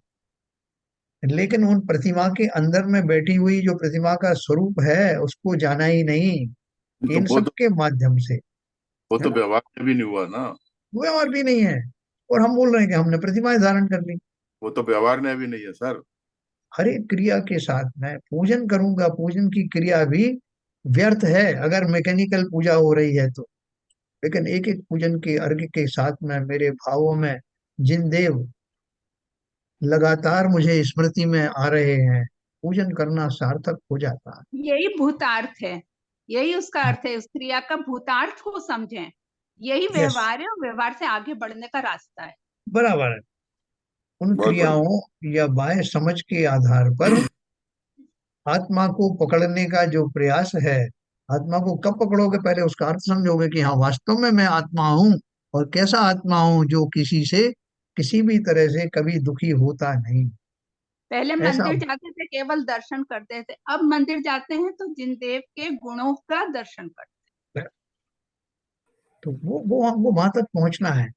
लेकिन उन प्रतिमा के अंदर में बैठी हुई जो प्रतिमा का स्वरूप है उसको जाना ही नहीं, तो इन सब के माध्यम से। वो है तो ना? व्यवहार में भी नहीं हुआ ना। वो और भी नहीं है, और हम बोल रहे हैं कि हमने प्रतिमाएं धारण कर ली। वो तो व्यवहार में भी नहीं है सर। हर एक क्रिया के साथ मैं पूजन करूंगा, पूजन की क्रिया भी व्यर्थ है अगर मैकेनिकल पूजा हो रही है तो। लेकिन एक एक पूजन के अर्घ्य के साथ में मेरे भावों में जिन देव लगातार मुझे स्मृति में आ रहे हैं, पूजन करना सार्थक हो जाता यही भूतार्थ है, यही उसका है। अर्थ है। उस क्रिया का भूतार्थ को समझें, यही यस, व्यवहार है, और व्यवहार से आगे बढ़ने का रास्ता है। बराबर है। उन बहुत बढ़िया। क्रियाओं या बाह्य समझ के आधार पर आत्मा को पकड़ने का जो प्रयास है, आत्मा को कब पकड़ोगे, पहले उसका अर्थ समझोगे कि हाँ वास्तव में मैं आत्मा हूँ, और कैसा आत्मा हूँ, जो किसी से किसी भी तरह से कभी दुखी होता नहीं। पहले ऐसा। मंदिर जाते थे केवल दर्शन करते थे, अब मंदिर जाते हैं तो जिन देव के गुणों का दर्शन करते तो वो वहां तक पहुंचना है। हैं।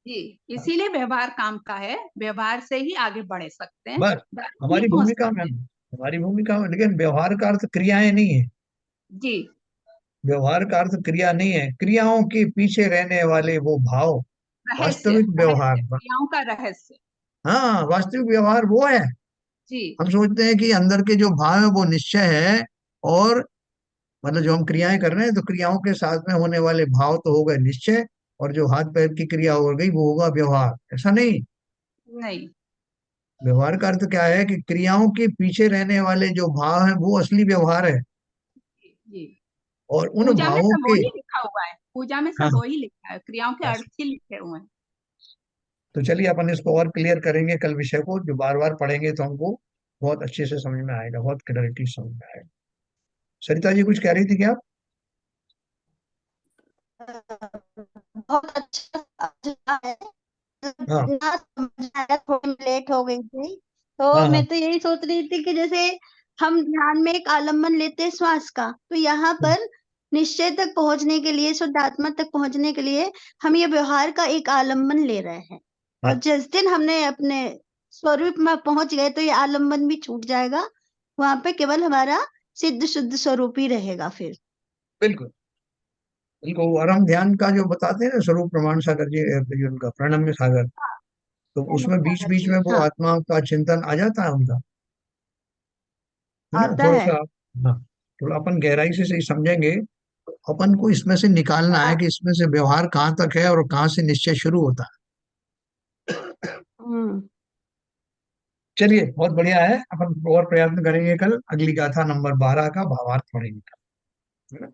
जी, इसीलिए व्यवहार काम का है, व्यवहार से ही आगे बढ़ सकते हैं, बस नहीं हमारी पहुंच भूमिका में, सकते। लेकिन व्यवहार का अर्थ क्रियाएं नहीं है। जी, व्यवहार का अर्थ क्रिया नहीं है, क्रियाओं के पीछे रहने वाले वो भाव, रहस्य वास्तविक व्यवहार। रहस्य क्रियाओं का रहस्य। हाँ, वास्तविक व्यवहार वो है। जी हम सोचते हैं कि अंदर के जो भाव है वो निश्चय है, और मतलब जो हम क्रियाएं कर रहे हैं तो क्रियाओं के साथ में होने वाले भाव तो हो गए निश्चय, और जो हाथ पैर की क्रिया हो गई वो होगा व्यवहार। ऐसा नहीं। नहीं। व्यवहार का अर्थ क्या है कि क्रियाओं के पीछे रहने वाले जो भाव हैं वो असली व्यवहार है, जी और उन पूजा में भावों सब के। वही लिखा हुआ है, पूजा में हाँ, सब वही लिखा है, क्रियाओं के बस। अर्थ ही लिखे हुए हैं। तो चलिए अपन इसको और क्लियर करेंगे कल, विषय को जो बार बार पढ़ेंगे तो हमको बहुत अच्छे से समझ में आएगा, बहुत क्लैरिटी समझ में आएगा। सरिता जी कुछ कह रही थी क्या? बहुत अच्छा समझा है। हाँ ना समझ आया, थोड़ी लेट हो गई थी, तो हाँ हाँ। मैं तो यही सोच रही थी कि जैसे हम ध्यान में एक आलम्बन लेते हैं श्वास का, तो यहाँ पर निश्चय तक पहुंचने के लिए, शुद्ध आत्मा तक पहुंचने के लिए हम ये व्यवहार का एक आलम्बन ले रहे हैं, और हाँ, जिस दिन हमने अपने स्वरूप में पहुंच गए तो ये आलम्बन भी छूट जाएगा, वहां पे केवल हमारा सिद्ध शुद्ध स्वरूप ही रहेगा फिर। बिल्कुल बिल्कुल। और हम ध्यान का जो बताते हैं ना, स्वरूप प्रमाण सागर जी, ये उनका प्रणम्य सागर, तो उसमें बीच सागर बीच जी, में वो हाँ, आत्मा का चिंतन आ जाता है उनका, है ना, आता थोड़ा है। सा। हाँ, थोड़ा अपन गहराई से सही समझेंगे तो अपन को इसमें से निकालना है कि इसमें से व्यवहार कहाँ तक है और कहाँ से निश्चय शुरू होता है। हम्म। चलिए, बहुत बढ़िया है। अपन और प्रयत्न करेंगे कल अगली गाथा नंबर 12 का भावार्थ पढ़ेंगे कल, है ना?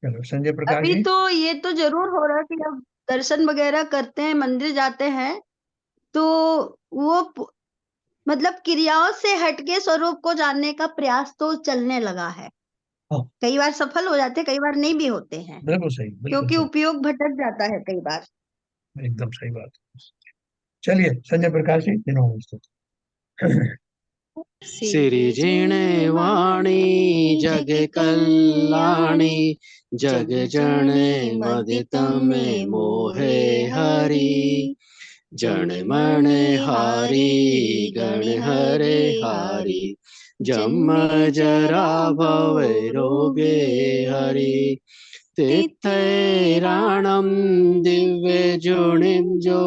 चलो, संजय प्रकाश अभी जी। तो ये तो जरूर हो रहा है कि अब दर्शन वगैरह करते हैं, मंदिर जाते हैं, तो वो मतलब क्रियाओं से हटके स्वरूप को जानने का प्रयास तो चलने लगा है। हाँ, कई बार सफल हो जाते हैं, कई बार नहीं भी होते हैं, बिल्कुल सही, बिल्कुल क्योंकि सही। उपयोग भटक जाता है कई बार। एकदम सही बात। चलिए, संजय प्रकाश जी, दिनों सिरिजिणे वाणी जग कल्याणी जग जने मदितमे मोहे हरि जन मन हारी गण हरे हारी जम जरा भव रोगे हरि तिथैराणं दिव्य जुणिंजो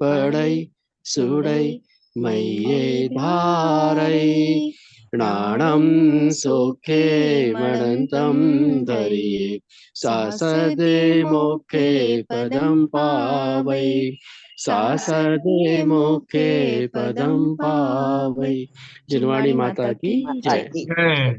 पढ़ई सुड़ई मय्ये धारै नाणं सुखे मणन्तं धरिये सासदे मोखे पदं पावै सासदे मोखे पदं पावै। जिनवाणी माता की जय। जय।